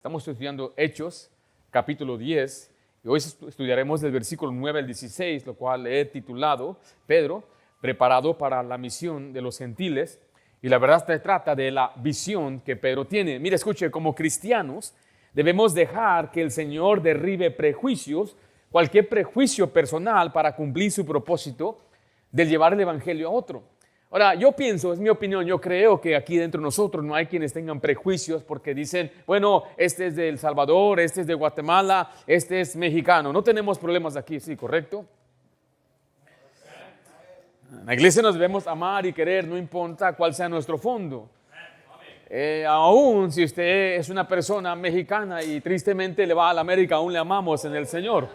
Estamos estudiando Hechos, capítulo 10, y hoy estudiaremos del versículo 9 al 16, lo cual he titulado Pedro, preparado para la misión de los gentiles. Y la verdad se trata de la visión que Pedro tiene. Mira, escuche, como cristianos debemos dejar que el Señor derribe prejuicios, cualquier prejuicio personal para cumplir su propósito de llevar el evangelio a otro. Ahora, yo pienso, es mi opinión, yo creo que aquí dentro de nosotros no hay quienes tengan prejuicios porque dicen, bueno, este es de El Salvador, este es de Guatemala, este es mexicano. No tenemos problemas aquí, ¿sí? ¿Correcto? En la iglesia nos debemos amar y querer, no importa cuál sea nuestro fondo. Aún si usted es una persona mexicana y tristemente le va a la América, aún le amamos en el Señor.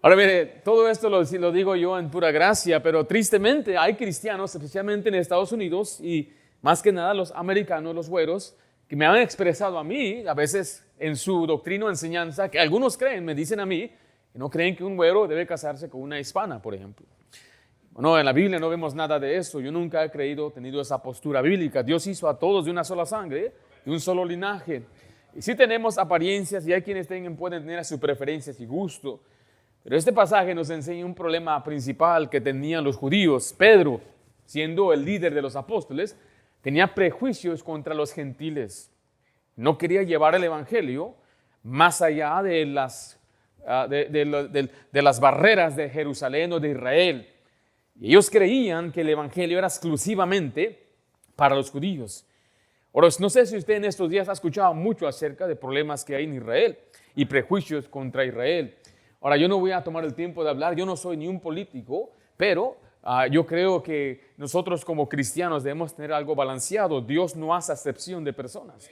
Ahora mire, todo esto lo digo yo en pura gracia, pero tristemente hay cristianos, especialmente en Estados Unidos y más que nada los americanos, los güeros, que me han expresado a mí, a veces en su doctrina o enseñanza, que algunos creen, me dicen a mí, que no creen que un güero debe casarse con una hispana, por ejemplo. Bueno, en la Biblia no vemos nada de eso. Yo nunca he tenido esa postura bíblica. Dios hizo a todos de una sola sangre, de un solo linaje. Y sí tenemos apariencias y hay quienes pueden tener sus preferencias y gusto. Pero este pasaje nos enseña un problema principal que tenían los judíos. Pedro, siendo el líder de los apóstoles, tenía prejuicios contra los gentiles. No quería llevar el evangelio más allá de las barreras de Jerusalén o de Israel. Y ellos creían que el evangelio era exclusivamente para los judíos. Ahora, no sé si usted en estos días ha escuchado mucho acerca de problemas que hay en Israel y prejuicios contra Israel. Ahora, yo no voy a tomar el tiempo de hablar, yo no soy ni un político, pero yo creo que nosotros como cristianos debemos tener algo balanceado. Dios no hace acepción de personas.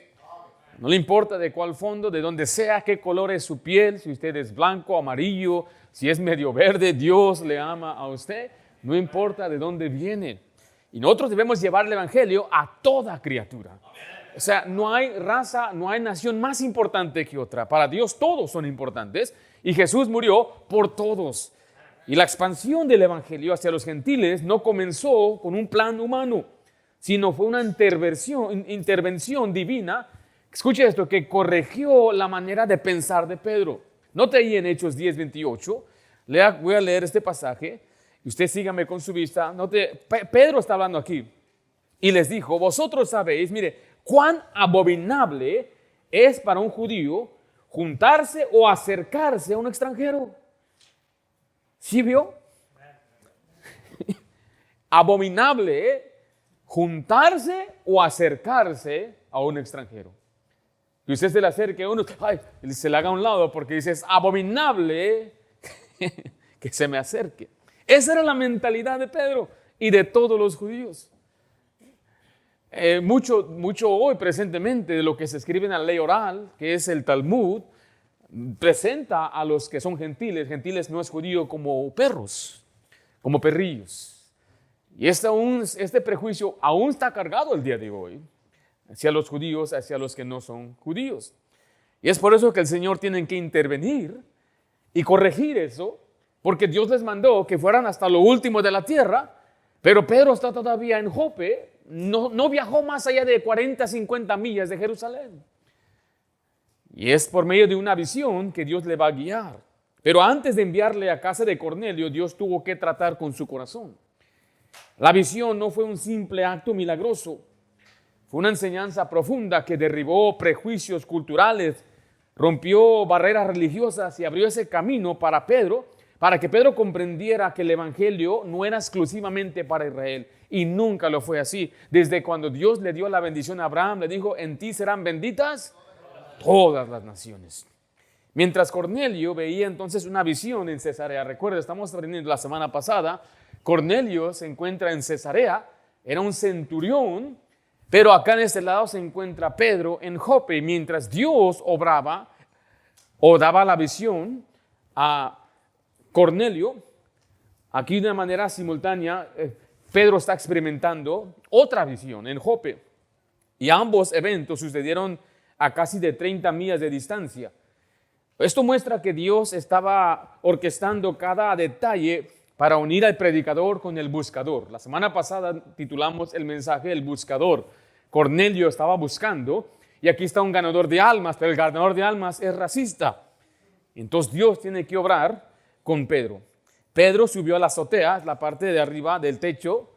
No le importa de cuál fondo, de dónde sea, qué color es su piel, si usted es blanco, amarillo, si es medio verde, Dios le ama a usted. No importa de dónde viene. Y nosotros debemos llevar el evangelio a toda criatura. O sea, no hay raza, no hay nación más importante que otra. Para Dios todos son importantes y Jesús murió por todos. Y la expansión del evangelio hacia los gentiles no comenzó con un plan humano, sino fue una intervención divina. Escuche esto, que corrigió la manera de pensar de Pedro. Note ahí en Hechos 10:28, voy a leer este pasaje y usted sígame con su vista. Note, Pedro está hablando aquí y les dijo, vosotros sabéis, mire, cuán abominable es para un judío juntarse o acercarse a un extranjero. ¿Sí vio? Abominable juntarse o acercarse a un extranjero. Y usted se le acerque a uno, y se le haga a un lado porque dice, es abominable que se me acerque. Esa era la mentalidad de Pedro y de todos los judíos. Mucho hoy presentemente de lo que se escribe en la ley oral, que es el Talmud, presenta a los que son gentiles. Gentiles no es judío como perros, como perrillos. Y este prejuicio aún está cargado el día de hoy hacia los judíos, hacia los que no son judíos. Y es por eso que el Señor tiene que intervenir y corregir eso, porque Dios les mandó que fueran hasta lo último de la tierra, pero Pedro está todavía en Jope. No viajó más allá de 40, 50 millas de Jerusalén. Y es por medio de una visión que Dios le va a guiar. Pero antes de enviarle a casa de Cornelio, Dios tuvo que tratar con su corazón. La visión no fue un simple acto milagroso. Fue una enseñanza profunda que derribó prejuicios culturales, rompió barreras religiosas y abrió ese camino para Pedro, para que Pedro comprendiera que el evangelio no era exclusivamente para Israel. Y nunca lo fue así. Desde cuando Dios le dio la bendición a Abraham, le dijo, en ti serán benditas todas las naciones. Mientras Cornelio veía entonces una visión en Cesarea. Recuerda, estamos aprendiendo la semana pasada, Cornelio se encuentra en Cesarea, era un centurión, pero acá en este lado se encuentra Pedro en Jope. Mientras Dios obraba o daba la visión a Cornelio, aquí de una manera simultánea, Pedro está experimentando otra visión en Jope. Y ambos eventos sucedieron a casi de 30 millas de distancia. Esto muestra que Dios estaba orquestando cada detalle para unir al predicador con el buscador. La semana pasada titulamos el mensaje El Buscador. Cornelio estaba buscando, y aquí está un ganador de almas, pero el ganador de almas es racista. Entonces Dios tiene que obrar con Pedro. Pedro subió a la azotea, es la parte de arriba del techo.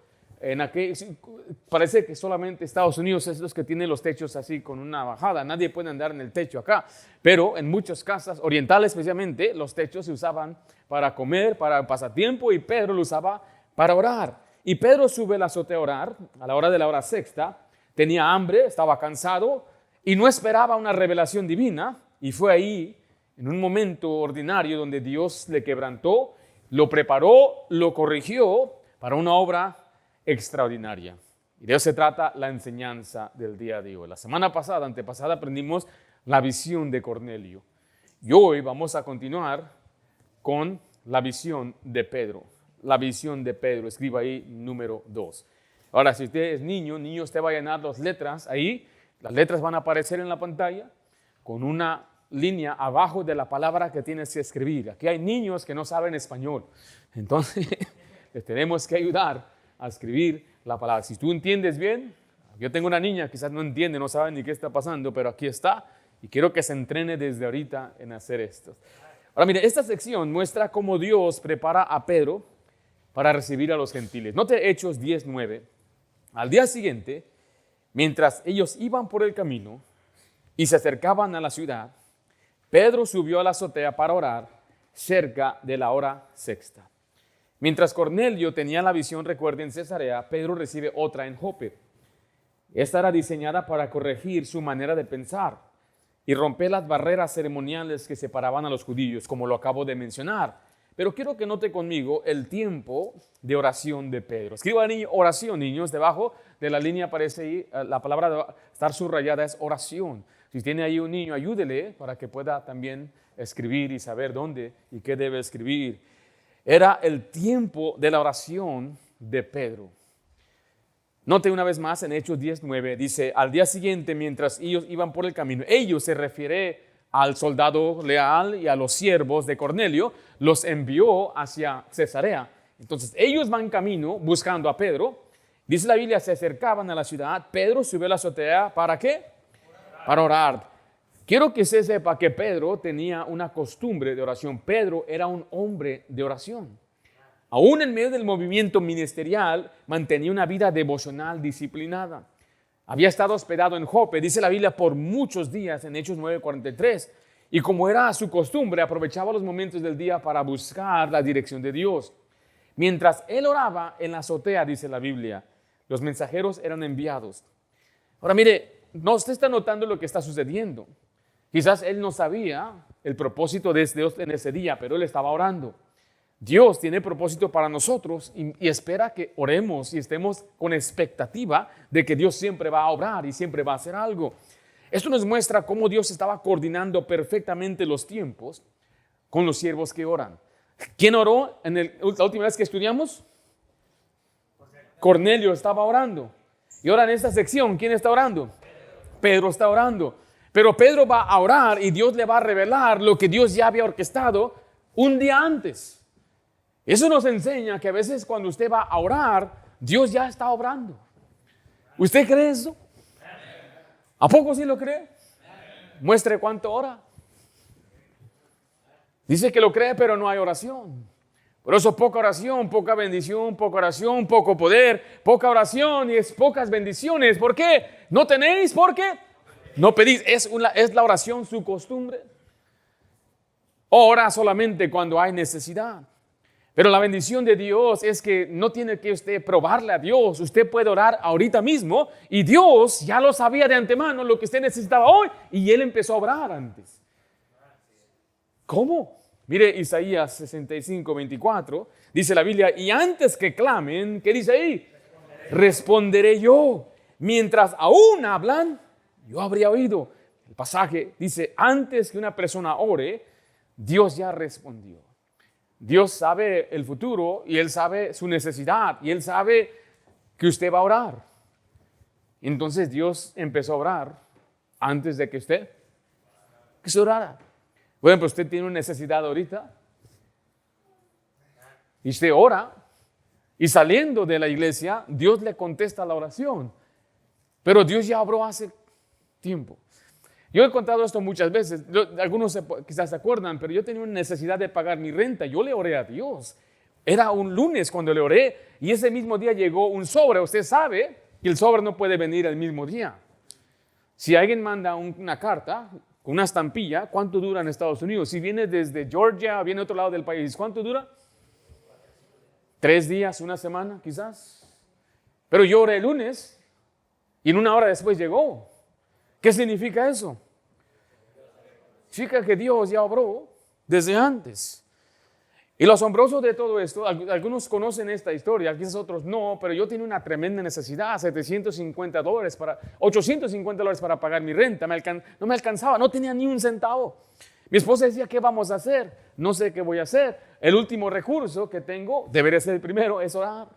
Parece que solamente Estados Unidos es los que tienen los techos así con una bajada. Nadie puede andar en el techo acá. Pero en muchas casas orientales especialmente, los techos se usaban para comer, para pasatiempo, y Pedro lo usaba para orar. Y Pedro sube a la azotea a orar a la hora de la hora sexta. Tenía hambre, estaba cansado y no esperaba una revelación divina. Y fue ahí, en un momento ordinario, donde Dios le quebrantó, lo preparó, lo corrigió para una obra extraordinaria. Y de eso se trata la enseñanza del día de hoy. La semana pasada, antepasada, aprendimos la visión de Cornelio. Y hoy vamos a continuar con la visión de Pedro. La visión de Pedro, escriba ahí número 2. Ahora, si usted es niño, usted va a llenar las letras ahí. Las letras van a aparecer en la pantalla con una línea abajo de la palabra que tienes que escribir. Aquí hay niños que no saben español. Entonces, les tenemos que ayudar a escribir la palabra. Si tú entiendes bien, yo tengo una niña, quizás no entiende, no sabe ni qué está pasando, pero aquí está, y quiero que se entrene desde ahorita en hacer esto. Ahora mire, esta sección muestra cómo Dios prepara a Pedro para recibir a los gentiles. Note Hechos 10:9. Al día siguiente, mientras ellos iban por el camino y se acercaban a la ciudad, Pedro subió a la azotea para orar cerca de la hora sexta. Mientras Cornelio tenía la visión, recuerden, en Cesarea, Pedro recibe otra en Jope. Esta era diseñada para corregir su manera de pensar y romper las barreras ceremoniales que separaban a los judíos, como lo acabo de mencionar. Pero quiero que note conmigo el tiempo de oración de Pedro. Escriba oración, niños, debajo de la línea aparece ahí, la palabra de estar subrayada es oración. Si tiene ahí un niño, ayúdele para que pueda también escribir y saber dónde y qué debe escribir. Era el tiempo de la oración de Pedro. Note una vez más en Hechos 10:9, dice, al día siguiente, mientras ellos iban por el camino, ellos se refiere al soldado leal y a los siervos de Cornelio, los envió hacia Cesarea. Entonces ellos van camino buscando a Pedro. Dice la Biblia, se acercaban a la ciudad. Pedro subió a la azotea, ¿para qué? Para orar. Quiero que se sepa que Pedro tenía una costumbre de oración. Pedro era un hombre de oración. Aún en medio del movimiento ministerial, mantenía una vida devocional disciplinada. Había estado hospedado en Jope, dice la Biblia, por muchos días en Hechos 9:43. Y como era su costumbre, aprovechaba los momentos del día para buscar la dirección de Dios. Mientras él oraba en la azotea, dice la Biblia, los mensajeros eran enviados. Ahora mire, no usted está notando lo que está sucediendo. Quizás él no sabía el propósito de Dios en ese día, pero él estaba orando. Dios tiene propósito para nosotros y espera que oremos y estemos con expectativa de que Dios siempre va a obrar y siempre va a hacer algo. Esto nos muestra cómo Dios estaba coordinando perfectamente los tiempos con los siervos que oran. ¿Quién oró la última vez que estudiamos? Cornelio estaba orando. Y ahora en esta sección, ¿quién está orando? Pedro está orando. Pero Pedro va a orar y Dios le va a revelar lo que Dios ya había orquestado un día antes. Eso nos enseña que a veces cuando usted va a orar, Dios ya está obrando. ¿Usted cree eso? ¿A poco sí lo cree? Muestre cuánto ora. Dice que lo cree, pero no hay oración. Por eso poca oración, poca bendición, poca oración, poco poder, poca oración y es pocas bendiciones. ¿Por qué? ¿No tenéis? ¿Por qué? No pedís. ¿Es la oración su costumbre? Ora solamente cuando hay necesidad. Pero la bendición de Dios es que no tiene que usted probarle a Dios. Usted puede orar ahorita mismo y Dios ya lo sabía de antemano lo que usted necesitaba hoy y Él empezó a obrar antes. ¿Cómo? Mire Isaías 65:24, dice la Biblia, y antes que clamen, ¿qué dice ahí? Responderé yo. Mientras aún hablan, yo habría oído. El pasaje dice, antes que una persona ore, Dios ya respondió. Dios sabe el futuro y Él sabe su necesidad y Él sabe que usted va a orar. Entonces Dios empezó a orar antes de que usted orara. Por ejemplo, usted tiene una necesidad ahorita y usted ora y saliendo de la iglesia, Dios le contesta la oración. Pero Dios ya obró hace tiempo. Yo he contado esto muchas veces, algunos quizás se acuerdan, pero yo tenía una necesidad de pagar mi renta. Yo le oré a Dios. Era un lunes cuando le oré y ese mismo día llegó un sobre. Usted sabe que el sobre no puede venir el mismo día. Si alguien manda una carta con una estampilla, ¿cuánto dura en Estados Unidos? Si viene desde Georgia, viene de otro lado del país, ¿cuánto dura? 3 días, una semana quizás. Pero yo oré el lunes y en una hora después llegó. ¿Qué significa eso? Significa que Dios ya obró desde antes. Y lo asombroso de todo esto, algunos conocen esta historia, quizás otros no, pero yo tenía una tremenda necesidad, $850 para pagar mi renta. No me alcanzaba, no tenía ni un centavo. Mi esposa decía, ¿qué vamos a hacer? No sé qué voy a hacer. El último recurso que tengo, debería ser el primero, es orar.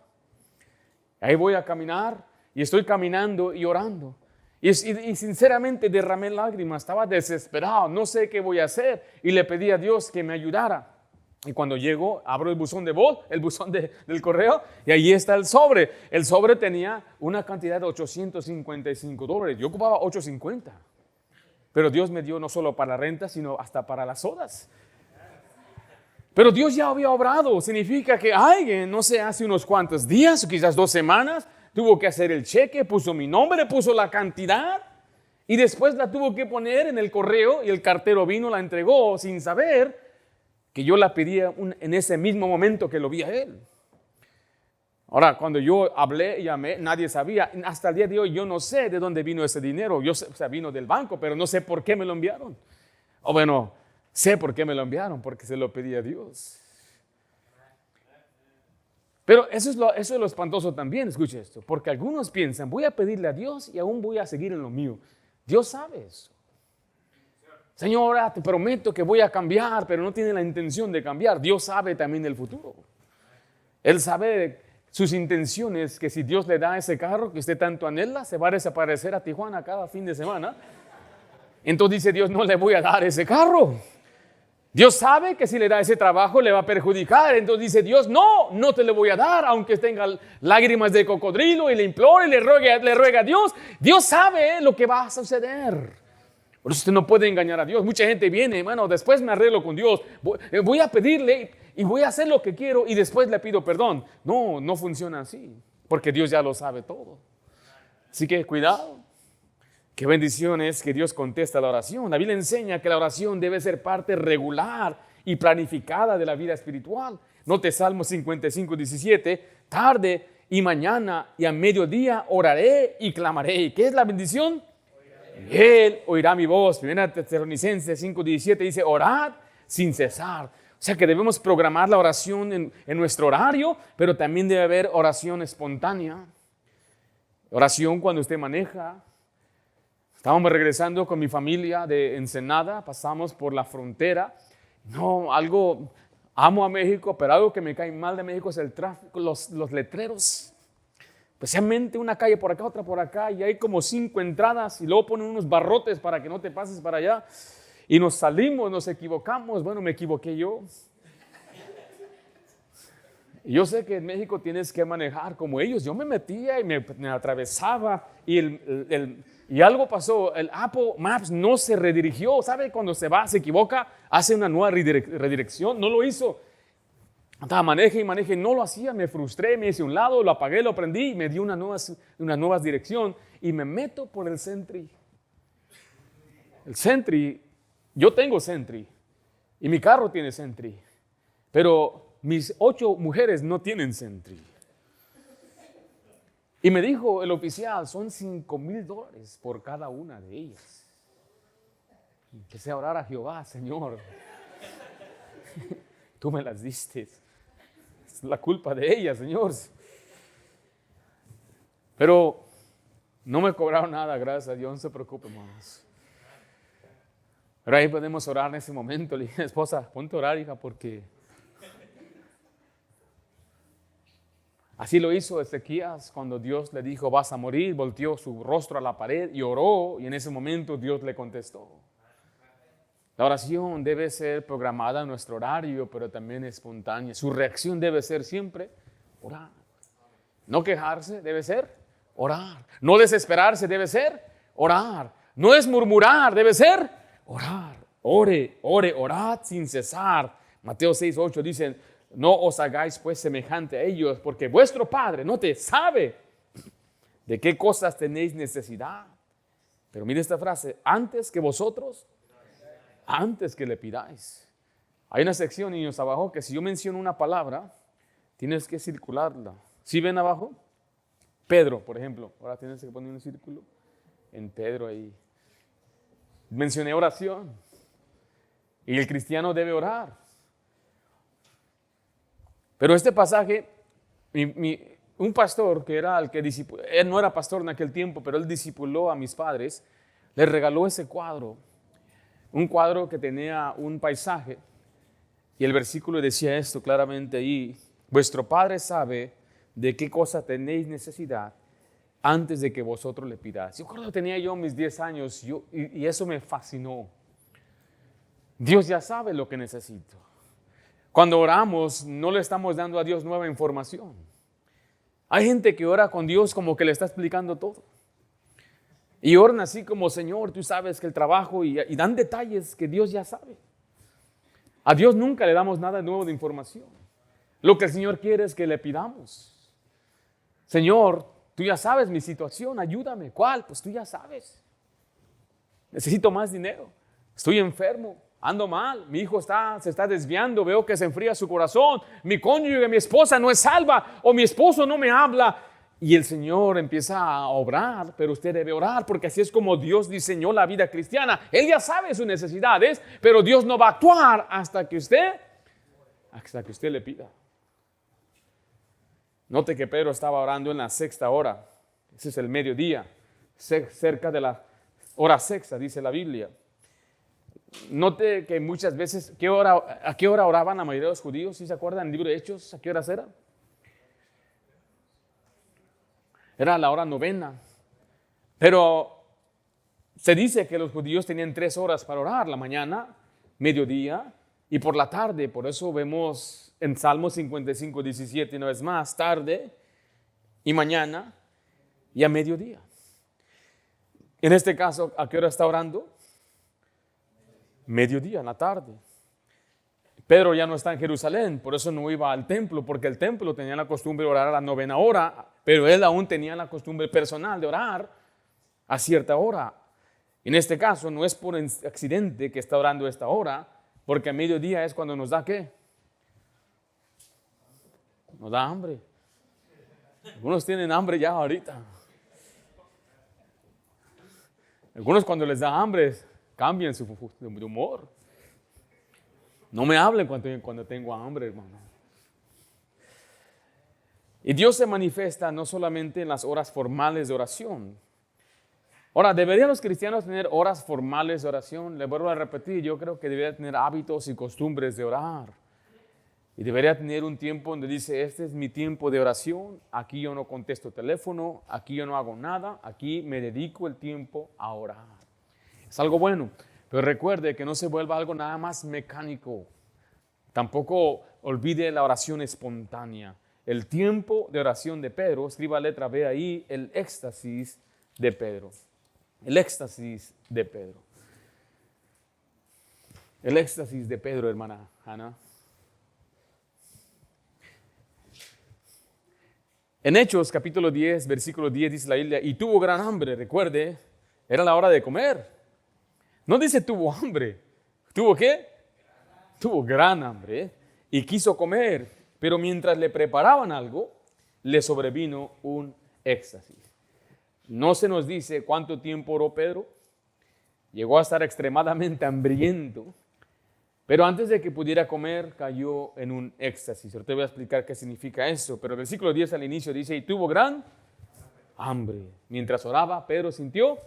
Ahí voy a caminar y estoy caminando y orando. Y sinceramente derramé lágrimas, estaba desesperado, no sé qué voy a hacer. Y le pedí a Dios que me ayudara. Y cuando llego, abro el buzón de voz, el buzón del correo, y ahí está el sobre. El sobre tenía una cantidad de $855. Yo ocupaba $850. Pero Dios me dio no solo para la renta, sino hasta para las sodas. Pero Dios ya había obrado. Significa que alguien, no sé, hace unos cuantos días, o quizás 2 semanas, tuvo que hacer el cheque, puso mi nombre, puso la cantidad, y después la tuvo que poner en el correo, y el cartero vino, la entregó sin saber que yo la pedía en ese mismo momento que lo vi a él. Ahora, cuando yo hablé y llamé, nadie sabía. Hasta el día de hoy yo no sé de dónde vino ese dinero. Vino del banco, pero no sé por qué me lo enviaron. O bueno, sé por qué me lo enviaron, porque se lo pedí a Dios. Pero eso es lo espantoso también, escuche esto. Porque algunos piensan, voy a pedirle a Dios y aún voy a seguir en lo mío. Dios sabe eso. Señora, te prometo que voy a cambiar, pero no tiene la intención de cambiar. Dios sabe también el futuro. Él sabe sus intenciones, que si Dios le da ese carro que usted tanto anhela, se va a desaparecer a Tijuana cada fin de semana. Entonces dice Dios, no le voy a dar ese carro. Dios sabe que si le da ese trabajo le va a perjudicar. Entonces dice Dios, no te le voy a dar, aunque tenga lágrimas de cocodrilo y le implore y le ruega a Dios. Dios sabe lo que va a suceder. Por eso usted no puede engañar a Dios. Mucha gente viene, bueno, después me arreglo con Dios. Voy a pedirle y voy a hacer lo que quiero y después le pido perdón. No funciona así, porque Dios ya lo sabe todo. Así que cuidado. Qué bendición es que Dios contesta la oración. La Biblia enseña que la oración debe ser parte regular y planificada de la vida espiritual. Note Salmo 55:17. Tarde y mañana y a mediodía oraré y clamaré. ¿Y qué es la bendición? Él oirá mi voz. 1 Tesalonicenses 5:17 dice, orad sin cesar. O sea que debemos programar la oración en nuestro horario, pero también debe haber oración espontánea. Oración cuando usted maneja. Estábamos regresando con mi familia de Ensenada, pasamos por la frontera. Amo a México, pero algo que me cae mal de México es el tráfico, los letreros. Especialmente una calle por acá, otra por acá, y hay como 5 entradas y luego ponen unos barrotes para que no te pases para allá. Y nos salimos, nos equivocamos. Bueno, me equivoqué yo. Y yo sé que en México tienes que manejar como ellos. Yo me metía y me atravesaba y algo pasó. El Apple Maps no se redirigió. ¿Sabe? Cuando se equivoca, hace una nueva redirección. No lo hizo. Maneje, no lo hacía, me frustré, me hice a un lado, lo apagué, lo prendí y me dio una nueva dirección y me meto por el Sentry. El Sentry, yo tengo Sentry y mi carro tiene Sentry, pero mis 8 mujeres no tienen Sentry. Y me dijo el oficial, son $5,000 por cada una de ellas. Empecé a orar a Jehová, Señor, tú me las diste. Es la culpa de ella, Señor. Pero no me cobraron nada, gracias a Dios, no se preocupe, hermanos. Pero ahí podemos orar en ese momento. Le dije, esposa, ponte a orar, hija, porque así lo hizo Ezequías cuando Dios le dijo, vas a morir. Volteó su rostro a la pared y oró, y en ese momento Dios le contestó. La oración debe ser programada en nuestro horario, pero también espontánea. Su reacción debe ser siempre orar. No quejarse, debe ser orar. No desesperarse debe ser orar. No es murmurar, debe ser orar. Ore, ore, orad sin cesar. Mateo 6:8 dice, no os hagáis pues semejante a ellos, porque vuestro Padre no te sabe de qué cosas tenéis necesidad. Pero mire esta frase, antes que vosotros, antes que le pidáis. Hay una sección, niños, abajo, que si yo menciono una palabra, tienes que circularla. ¿Sí ven abajo? Pedro, por ejemplo. Ahora tienes que poner un círculo en Pedro ahí. Mencioné oración. Y el cristiano debe orar. Pero este pasaje, un pastor que era el que discipuló, él no era pastor en aquel tiempo, pero él discipuló a mis padres, le regaló ese cuadro. Un cuadro que tenía un paisaje. Y el versículo decía esto claramente ahí. Vuestro Padre sabe de qué cosa tenéis necesidad antes de que vosotros le pidáis. Yo recuerdo que tenía yo mis 10 años y eso me fascinó. Dios ya sabe lo que necesito. Cuando oramos, no le estamos dando a Dios nueva información. Hay gente que ora con Dios como que le está explicando todo. Y oran así como, Señor, tú sabes que el trabajo y dan detalles que Dios ya sabe. A Dios nunca le damos nada nuevo de información. Lo que el Señor quiere es que le pidamos. Señor, tú ya sabes mi situación, ayúdame. ¿Cuál? Pues tú ya sabes. Necesito más dinero. Estoy enfermo. Ando mal, mi hijo se está desviando, veo que se enfría su corazón, mi cónyuge, mi esposa no es salva, o mi esposo no me habla. Y el Señor empieza a obrar, pero usted debe orar, porque así es como Dios diseñó la vida cristiana. Él ya sabe sus necesidades, pero Dios no va a actuar hasta que usted le pida. Note que Pedro estaba orando en la sexta hora, ese es el mediodía, cerca de la hora sexta, dice la Biblia. Note que muchas veces, ¿a qué hora oraban la mayoría de los judíos? ¿Sí se acuerdan en el libro de Hechos? ¿A qué horas era? Era la hora novena. Pero se dice que los judíos tenían 3 horas para orar, la mañana, mediodía y por la tarde. Por eso vemos en Salmo 55:17 una vez más, tarde y mañana y a mediodía. En este caso, ¿a qué hora está orando? Mediodía, en la tarde. Pedro ya no está en Jerusalén, por eso no iba al templo, porque el templo tenía la costumbre de orar a la novena hora, pero él aún tenía la costumbre personal de orar a cierta hora. En este caso no es por accidente que está orando a esta hora, porque a mediodía es cuando nos da ¿qué? Nos da hambre. Algunos tienen hambre ya ahorita. Algunos cuando les da hambre cambian su humor. No me hablen cuando tengo hambre, hermano. Y Dios se manifiesta no solamente en las horas formales de oración. Ahora, ¿deberían los cristianos tener horas formales de oración? Les vuelvo a repetir, yo creo que debería tener hábitos y costumbres de orar. Y debería tener un tiempo donde dice, este es mi tiempo de oración, aquí yo no contesto teléfono, aquí yo no hago nada, aquí me dedico el tiempo a orar. Es algo bueno, pero recuerde que no se vuelva algo nada más mecánico. Tampoco olvide la oración espontánea. El tiempo de oración de Pedro, escriba letra B ahí, el éxtasis de Pedro. El éxtasis de Pedro. El éxtasis de Pedro, hermana Hannah. En Hechos, capítulo 10, versículo 10, dice la Biblia, y tuvo gran hambre, recuerde, era la hora de comer. No dice tuvo hambre. ¿Tuvo qué? Tuvo gran hambre y quiso comer, pero mientras le preparaban algo, le sobrevino un éxtasis. No se nos dice cuánto tiempo oró Pedro. Llegó a estar extremadamente hambriento, pero antes de que pudiera comer, cayó en un éxtasis. Ahorita voy a explicar qué significa eso, pero el versículo 10 al inicio dice, y tuvo gran hambre. Mientras oraba, Pedro sintió.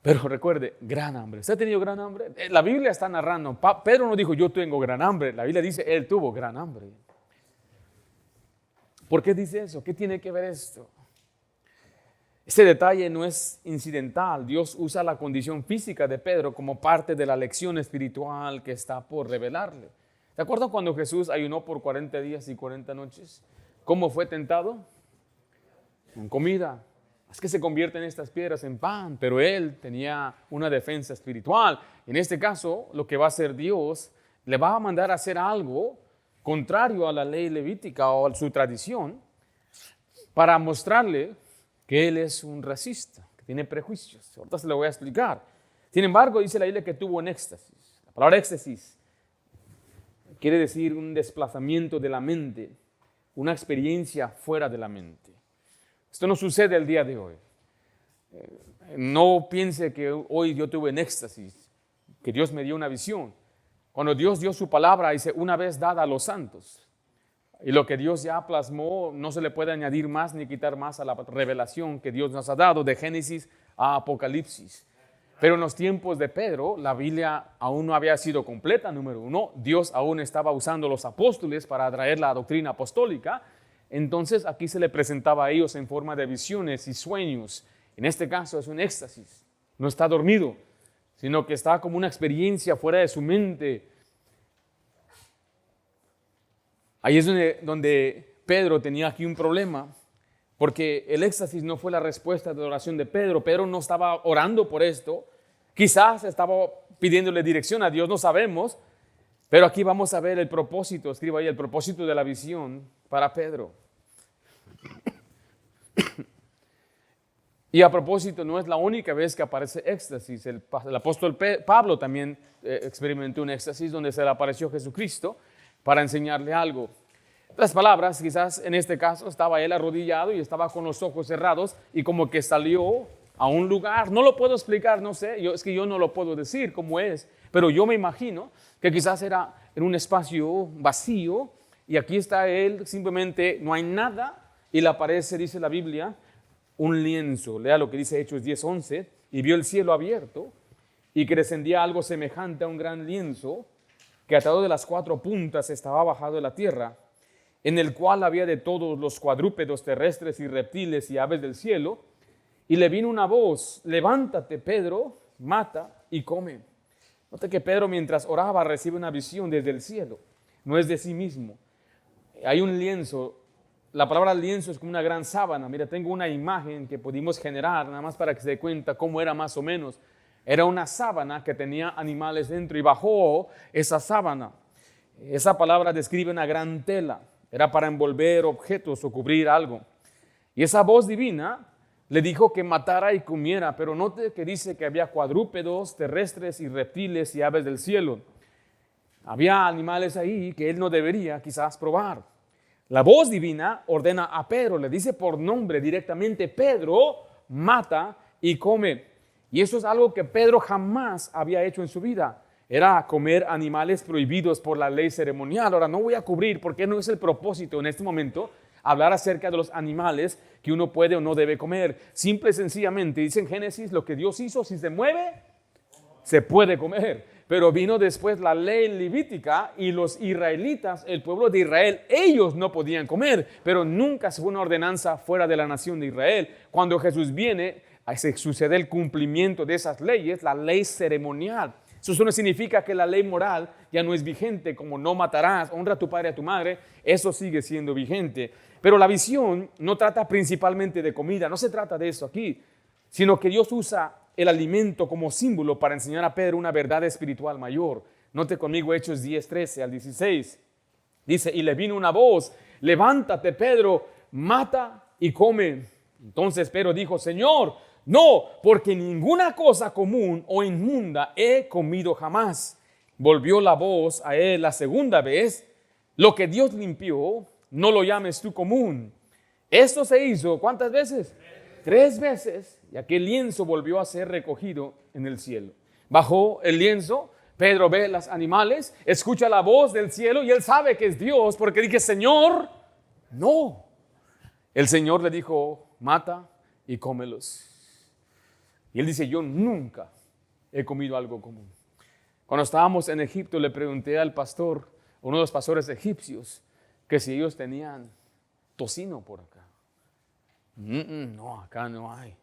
Pero recuerde, gran hambre. ¿Usted ha tenido gran hambre? La Biblia está narrando. Pedro no dijo, yo tengo gran hambre. La Biblia dice, él tuvo gran hambre. ¿Por qué dice eso? ¿Qué tiene que ver esto? Este detalle no es incidental. Dios usa la condición física de Pedro como parte de la lección espiritual que está por revelarle. ¿Se acuerdan cuando Jesús ayunó por 40 días y 40 noches? ¿Cómo fue tentado? con comida. Es que se convierten estas piedras en pan, pero él tenía una defensa espiritual. En este caso, lo que va a hacer Dios, le va a mandar a hacer algo contrario a la ley levítica o a su tradición, para mostrarle que él es un racista, que tiene prejuicios. Ahorita se lo voy a explicar. Sin embargo, dice la Biblia que tuvo un éxtasis. La palabra éxtasis quiere decir un desplazamiento de la mente, una experiencia fuera de la mente. Esto no sucede el día de hoy. No piense que hoy yo tuve un éxtasis, que Dios me dio una visión. Cuando Dios dio su palabra, dice, una vez dada a los santos. Y lo que Dios ya plasmó, no se le puede añadir más ni quitar más a la revelación que Dios nos ha dado de Génesis a Apocalipsis. Pero en los tiempos de Pedro, la Biblia aún no había sido completa, número uno. Dios aún estaba usando los apóstoles para traer la doctrina apostólica. Entonces aquí se le presentaba a ellos en forma de visiones y sueños. En este caso es un éxtasis. No está dormido, sino que está como una experiencia fuera de su mente. Ahí es donde Pedro tenía aquí un problema, porque el éxtasis no fue la respuesta de la oración de Pedro. Pedro no estaba orando por esto, quizás estaba pidiéndole dirección a Dios, no sabemos, pero aquí vamos a ver el propósito, escriba ahí, el propósito de la visión para Pedro. Y a propósito, no es la única vez que aparece éxtasis. El apóstol Pablo también experimentó un éxtasis donde se le apareció Jesucristo para enseñarle algo. Las palabras, quizás en este caso estaba él arrodillado y estaba con los ojos cerrados y como que salió a un lugar, no lo puedo explicar, no sé, es que yo no lo puedo decir cómo es, pero yo me imagino que quizás era en un espacio vacío y aquí está él, simplemente no hay nada y le aparece, dice la Biblia, un lienzo. Lea lo que dice Hechos 10:11, y vio el cielo abierto y que descendía algo semejante a un gran lienzo que atado de las 4 puntas estaba bajado de la tierra, en el cual había de todos los cuadrúpedos terrestres y reptiles y aves del cielo, y le vino una voz, levántate Pedro, mata y come. Note que Pedro mientras oraba recibe una visión desde el cielo, no es de sí mismo. Hay un lienzo, la palabra lienzo es como una gran sábana. Mira, tengo una imagen que pudimos generar, nada más para que se dé cuenta cómo era más o menos. Era una sábana que tenía animales dentro y bajó esa sábana. Esa palabra describe una gran tela. Era para envolver objetos o cubrir algo. Y esa voz divina le dijo que matara y comiera, pero note que dice que había cuadrúpedos, terrestres y reptiles y aves del cielo. Había animales ahí que él no debería quizás probar. La voz divina ordena a Pedro, le dice por nombre directamente, Pedro, mata y come. Y eso es algo que Pedro jamás había hecho en su vida. Era comer animales prohibidos por la ley ceremonial. Ahora no voy a cubrir porque no es el propósito en este momento hablar acerca de los animales que uno puede o no debe comer. Simple y sencillamente dice en Génesis lo que Dios hizo, si se mueve, se puede comer. Pero vino después la ley levítica y los israelitas, el pueblo de Israel, ellos no podían comer, pero nunca fue una ordenanza fuera de la nación de Israel. Cuando Jesús viene, se sucede el cumplimiento de esas leyes, la ley ceremonial. Eso no significa que la ley moral ya no es vigente, como no matarás, honra a tu padre y a tu madre, eso sigue siendo vigente. Pero la visión no trata principalmente de comida, no se trata de eso aquí, sino que Dios usa el alimento como símbolo para enseñar a Pedro una verdad espiritual mayor. Note conmigo Hechos 10:13 al 16. Dice, y le vino una voz, levántate Pedro, mata y come. Entonces Pedro dijo, Señor, no, porque ninguna cosa común o inmunda he comido jamás. Volvió la voz a él la segunda vez, lo que Dios limpió, no lo llames tú común. Esto se hizo, ¿cuántas veces? 3 veces, y aquel lienzo volvió a ser recogido en el cielo. Bajó el lienzo, Pedro ve los animales, escucha la voz del cielo y él sabe que es Dios porque dije, Señor, no. El Señor le dijo, mata y cómelos. Y él dice, yo nunca he comido algo común. Cuando estábamos en Egipto le pregunté al pastor, uno de los pastores egipcios, que si ellos tenían tocino por acá. No, acá no hay.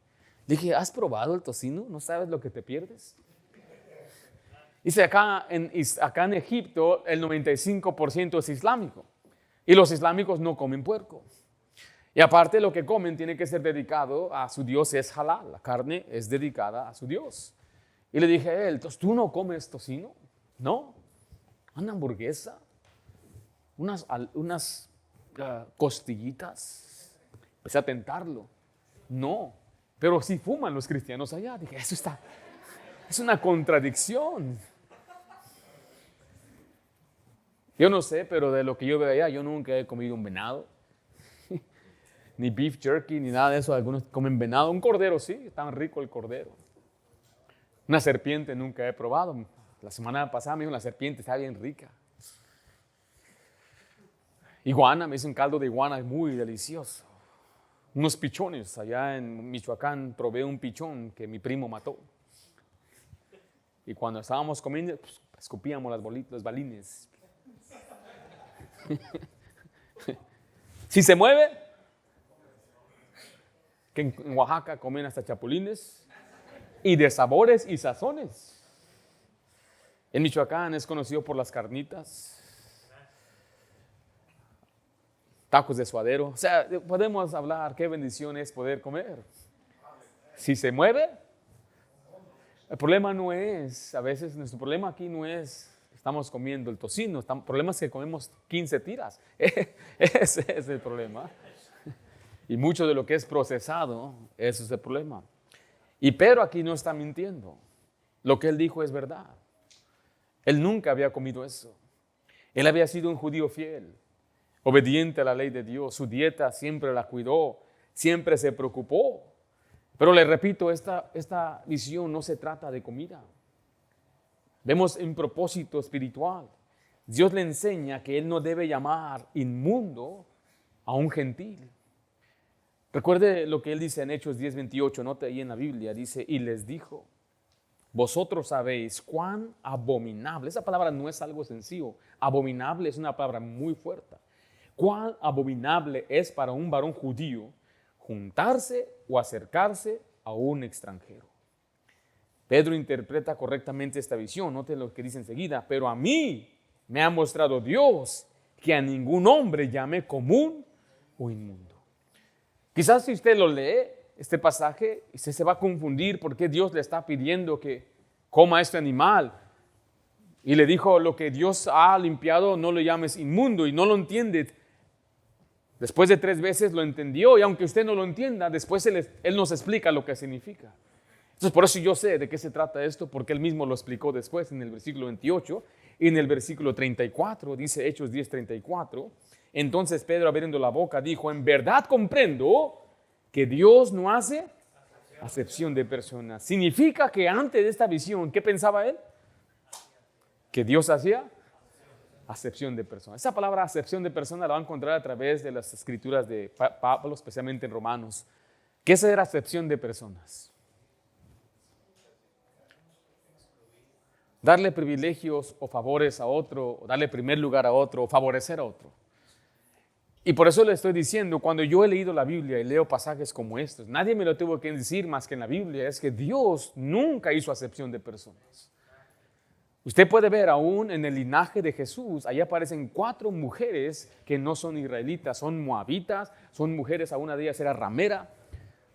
Dije, ¿has probado el tocino? ¿No sabes lo que te pierdes? Dice, acá en Egipto el 95% es islámico. Y los islámicos no comen puerco. Y aparte lo que comen tiene que ser dedicado a su Dios, es halal. La carne es dedicada a su Dios. Y le dije a él, entonces, ¿tú no comes tocino? No. Una hamburguesa, unas costillitas. Empecé a tentarlo. No. Pero sí fuman los cristianos allá. Dije, es una contradicción. Yo no sé, pero de lo que yo veo allá, yo nunca he comido un venado. Ni beef jerky, ni nada de eso. Algunos comen venado. Un cordero sí, tan rico el cordero. Una serpiente nunca he probado. La semana pasada me dijo, la serpiente está bien rica. Iguana, me hizo un caldo de iguana muy delicioso. Unos pichones, allá en Michoacán probé un pichón que mi primo mató. Y cuando estábamos comiendo, pues, escupíamos los balines. Si se mueve, que en Oaxaca comen hasta chapulines, y de sabores y sazones. En Michoacán es conocido por las carnitas, tacos de suadero. O sea, podemos hablar qué bendición es poder comer. Si se mueve, el problema no es, a veces nuestro problema aquí no es, estamos comiendo el tocino, el problema es que comemos 15 tiras. Ese es el problema. Y mucho de lo que es procesado, ese es el problema. Y Pedro aquí no está mintiendo. Lo que él dijo es verdad. Él nunca había comido eso. Él había sido un judío fiel, obediente a la ley de Dios. Su dieta siempre la cuidó, siempre se preocupó. Pero le repito, esta visión no se trata de comida. Vemos un propósito espiritual. Dios le enseña que él no debe llamar inmundo a un gentil. Recuerde lo que él dice en Hechos 10:28, note ahí en la Biblia, dice, y les dijo, vosotros sabéis cuán abominable, esa palabra no es algo sencillo, abominable es una palabra muy fuerte, cuán abominable es para un varón judío juntarse o acercarse a un extranjero. Pedro interpreta correctamente esta visión, note lo que dice enseguida, pero a mí me ha mostrado Dios que a ningún hombre llame común o inmundo. Quizás si usted lo lee, este pasaje, usted se va a confundir porque Dios le está pidiendo que coma este animal. Y le dijo, lo que Dios ha limpiado no lo llames inmundo, y no lo entiende. Después de 3 veces lo entendió, y aunque usted no lo entienda, después él nos explica lo que significa. Entonces por eso yo sé de qué se trata esto, porque él mismo lo explicó después en el versículo 28 y en el versículo 34, dice Hechos 10:34. Entonces Pedro, abriendo la boca, dijo, en verdad comprendo que Dios no hace acepción de personas. Significa que antes de esta visión, ¿qué pensaba él? Que Dios hacía acepción de personas. Esa palabra acepción de personas la va a encontrar a través de las escrituras de Pablo, especialmente en Romanos. ¿Qué es acepción de personas? Darle privilegios o favores a otro, o darle primer lugar a otro, o favorecer a otro. Y por eso le estoy diciendo, cuando yo he leído la Biblia y leo pasajes como estos, nadie me lo tuvo que decir más que en la Biblia, es que Dios nunca hizo acepción de personas. Usted puede ver aún en el linaje de Jesús, ahí aparecen 4 mujeres que no son israelitas, son moabitas, son mujeres, a una de ellas era ramera.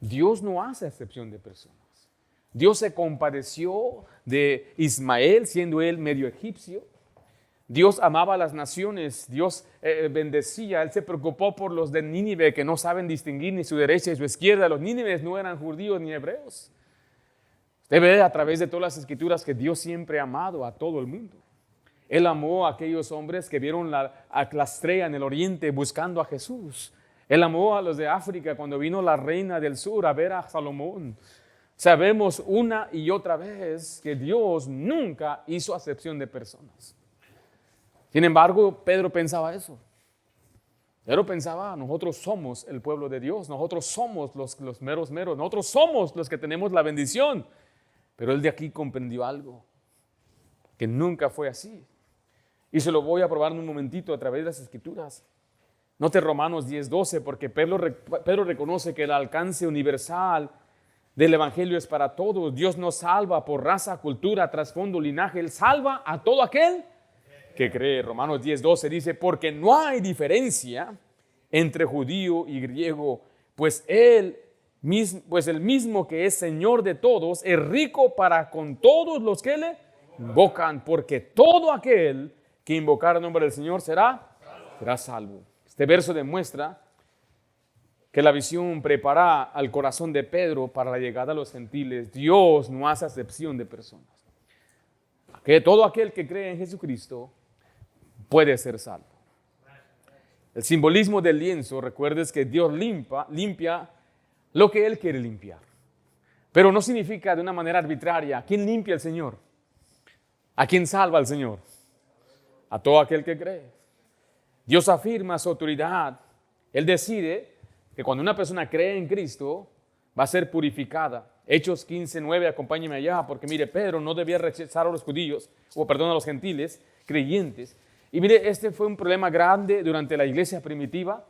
Dios no hace acepción de personas. Dios se compadeció de Ismael, siendo él medio egipcio. Dios amaba a las naciones, Dios bendecía, Él se preocupó por los de Nínive que no saben distinguir ni su derecha y su izquierda. Los nínives no eran judíos ni hebreos. Usted ve a través de todas las escrituras que Dios siempre ha amado a todo el mundo. Él amó a aquellos hombres que vieron la estrella en el oriente buscando a Jesús. Él amó a los de África cuando vino la reina del sur a ver a Salomón. Sabemos una y otra vez que Dios nunca hizo acepción de personas. Sin embargo, Pedro pensaba eso. Pedro pensaba, nosotros somos el pueblo de Dios, nosotros somos los meros, nosotros somos los que tenemos la bendición. Pero él de aquí comprendió algo, que nunca fue así. Y se lo voy a probar en un momentito a través de las Escrituras. Note Romanos 10:12, porque Pedro reconoce que el alcance universal del Evangelio es para todos. Dios no salva por raza, cultura, trasfondo, linaje. Él salva a todo aquel que cree. Romanos 10:12 dice, porque no hay diferencia entre judío y griego, pues el mismo que es Señor de todos, es rico para con todos los que le invocan, porque todo aquel que invocar el nombre del Señor será salvo. Este verso demuestra que la visión prepara al corazón de Pedro para la llegada a los gentiles. Dios no hace acepción de personas. Que todo aquel que cree en Jesucristo puede ser salvo. El simbolismo del lienzo, recuerdes que Dios limpia lo que Él quiere limpiar. Pero no significa de una manera arbitraria. ¿A quién limpia el Señor? ¿A quién salva el Señor? A todo aquel que cree. Dios afirma su autoridad. Él decide que cuando una persona cree en Cristo, va a ser purificada. Hechos 15:9, acompáñeme allá, porque mire, Pedro no debía rechazar a los judíos, a los gentiles, creyentes. Y mire, este fue un problema grande durante la iglesia primitiva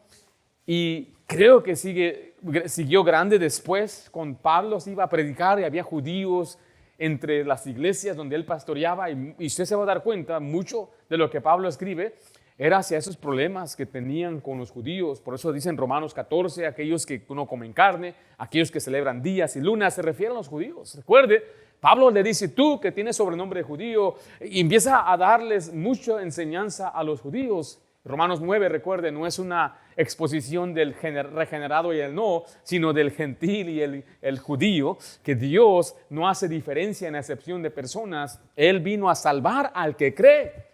y creo que siguió grande después. Con Pablo se iba a predicar y había judíos entre las iglesias donde él pastoreaba y usted se va a dar cuenta, mucho de lo que Pablo escribe era hacia esos problemas que tenían con los judíos. Por eso dice en Romanos 14, aquellos que no comen carne, aquellos que celebran días y lunas, se refieren a los judíos. Recuerde, Pablo le dice, tú que tienes sobrenombre de judío, y empieza a darles mucha enseñanza a los judíos. Romanos 9, recuerde, no es una exposición del regenerado y el no, sino del gentil y el judío, que Dios no hace diferencia en acepción de personas. Él vino a salvar al que cree.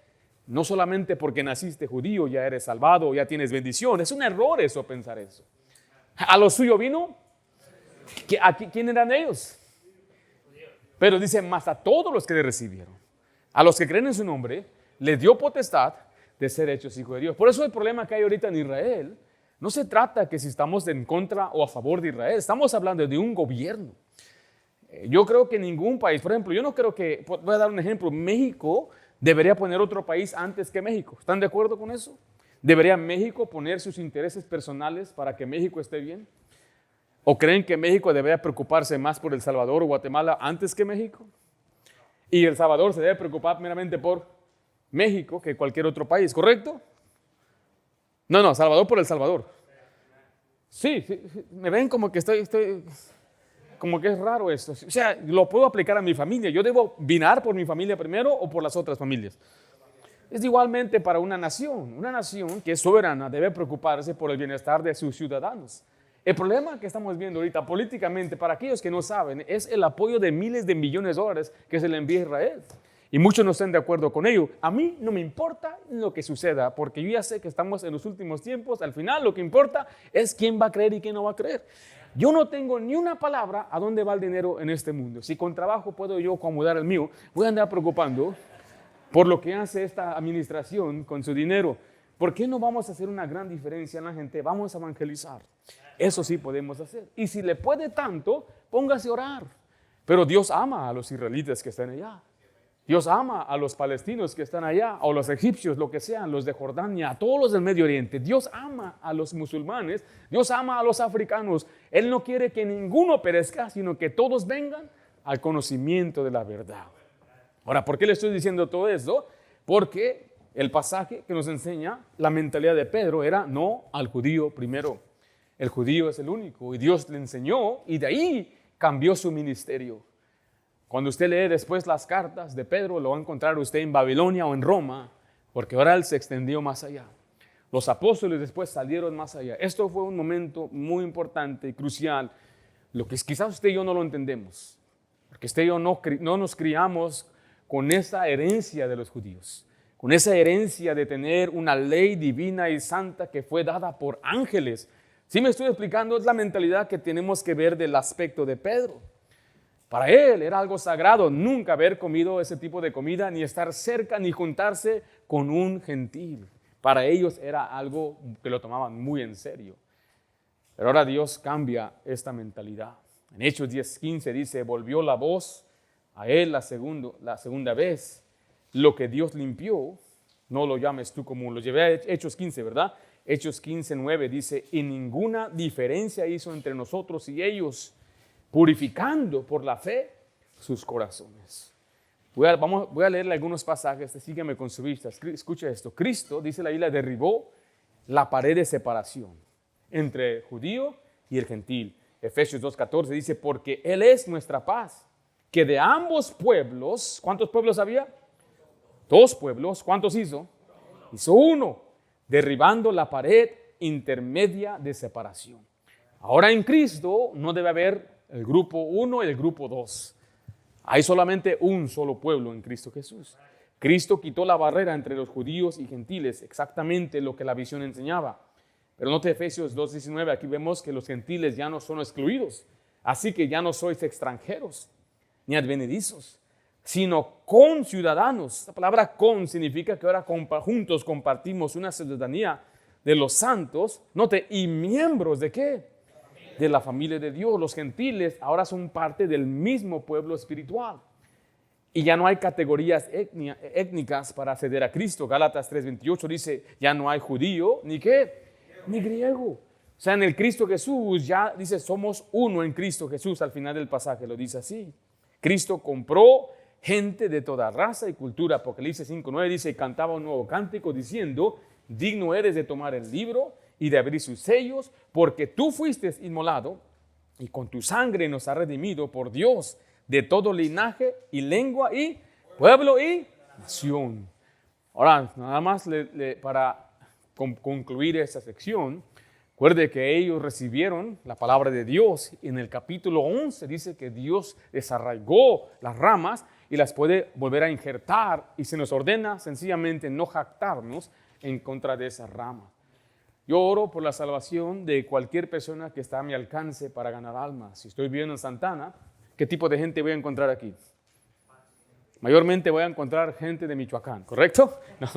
No solamente porque naciste judío ya eres salvado, ya tienes bendición. Es un error eso, pensar eso. A lo suyo vino. ¿Quién eran ellos? Pero dice, más a todos los que le recibieron, a los que creen en su nombre, le dio potestad de ser hechos hijos de Dios. Por eso el problema que hay ahorita en Israel, no se trata que si estamos en contra o a favor de Israel, estamos hablando de un gobierno. Yo creo que ningún país, por ejemplo, yo no creo que, voy a dar un ejemplo, México debería poner otro país antes que México. ¿Están de acuerdo con eso? ¿Debería México poner sus intereses personales para que México esté bien? ¿O creen que México debería preocuparse más por El Salvador o Guatemala antes que México? Y El Salvador se debe preocupar meramente por México que cualquier otro país, ¿correcto? No, Salvador por El Salvador. Sí, me ven como que estoy como que es raro esto. O sea, lo puedo aplicar a mi familia. ¿Yo debo vinar por mi familia primero o por las otras familias? Es igualmente para una nación. Una nación que es soberana debe preocuparse por el bienestar de sus ciudadanos. El problema que estamos viendo ahorita políticamente, para aquellos que no saben, es el apoyo de miles de millones de dólares que se le envía a Israel. Y muchos no están de acuerdo con ello. A mí no me importa lo que suceda, porque yo ya sé que estamos en los últimos tiempos. Al final lo que importa es quién va a creer y quién no va a creer. Yo no tengo ni una palabra a dónde va el dinero en este mundo. Si con trabajo puedo yo acomodar el mío, voy a andar preocupando por lo que hace esta administración con su dinero. ¿Por qué no vamos a hacer una gran diferencia en la gente? Vamos a evangelizar. Eso sí podemos hacer. Y si le puede tanto, póngase a orar. Pero Dios ama a los israelitas que están allá. Dios ama a los palestinos que están allá, o los egipcios, lo que sean, los de Jordania, a todos los del Medio Oriente. Dios ama a los musulmanes, Dios ama a los africanos. Él no quiere que ninguno perezca, sino que todos vengan al conocimiento de la verdad. Ahora, ¿por qué le estoy diciendo todo esto? Porque el pasaje que nos enseña la mentalidad de Pedro era no al judío primero. El judío es el único y Dios le enseñó y de ahí cambió su ministerio. Cuando usted lee después las cartas de Pedro, lo va a encontrar usted en Babilonia o en Roma, porque ahora él se extendió más allá. Los apóstoles después salieron más allá. Esto fue un momento muy importante y crucial, lo que quizás usted y yo no lo entendemos, porque usted y yo no nos criamos con esa herencia de los judíos, con esa herencia de tener una ley divina y santa que fue dada por ángeles. Si me estoy explicando, es la mentalidad que tenemos que ver del aspecto de Pedro. Para él era algo sagrado nunca haber comido ese tipo de comida, ni estar cerca, ni juntarse con un gentil. Para ellos era algo que lo tomaban muy en serio. Pero ahora Dios cambia esta mentalidad. En Hechos 10:15 dice, volvió la voz a él la segunda vez. Lo que Dios limpió, no lo llames tú común. Lo llevé a Hechos 15, ¿verdad? Hechos 15:9 dice, y ninguna diferencia hizo entre nosotros y ellos, purificando por la fe sus corazones. Voy a leerle algunos pasajes, sígueme con su vista. Escucha esto. Cristo, dice la Biblia, derribó la pared de separación entre el judío y el gentil. Efesios 2:14 dice, porque Él es nuestra paz, que de ambos pueblos, ¿cuántos pueblos había? Dos pueblos. ¿Cuántos hizo? Hizo uno, derribando la pared intermedia de separación. Ahora en Cristo no debe haber el grupo 1 y el grupo 2. Hay solamente un solo pueblo en Cristo Jesús. Cristo quitó la barrera entre los judíos y gentiles, exactamente lo que la visión enseñaba. Pero note Efesios 2:19, aquí vemos que los gentiles ya no son excluidos. Así que ya no sois extranjeros ni advenedizos, sino conciudadanos. La palabra con significa que ahora juntos compartimos una ciudadanía de los santos. Note, y miembros ¿de qué? De la familia de Dios. Los gentiles ahora son parte del mismo pueblo espiritual. Y ya no hay categorías étnicas para acceder a Cristo. Gálatas 3:28 dice, ya no hay judío, ni qué, ni griego. O sea, en el Cristo Jesús ya dice, somos uno en Cristo Jesús. Al final del pasaje lo dice así. Cristo compró gente de toda raza y cultura. Apocalipsis 5:9 dice, y cantaba un nuevo cántico diciendo, digno eres de tomar el libro y de abrir sus sellos, porque tú fuiste inmolado y con tu sangre nos has redimido por Dios de todo linaje y lengua y pueblo y nación. Ahora, nada más para concluir esta sección, recuerde que ellos recibieron la palabra de Dios. En el capítulo 11 dice que Dios desarraigó las ramas y las puede volver a injertar, y se nos ordena sencillamente no jactarnos en contra de esas ramas. Yo oro por la salvación de cualquier persona que está a mi alcance para ganar almas. Si estoy viviendo en Santana, ¿qué tipo de gente voy a encontrar aquí? Mayormente voy a encontrar gente de Michoacán, ¿correcto? No,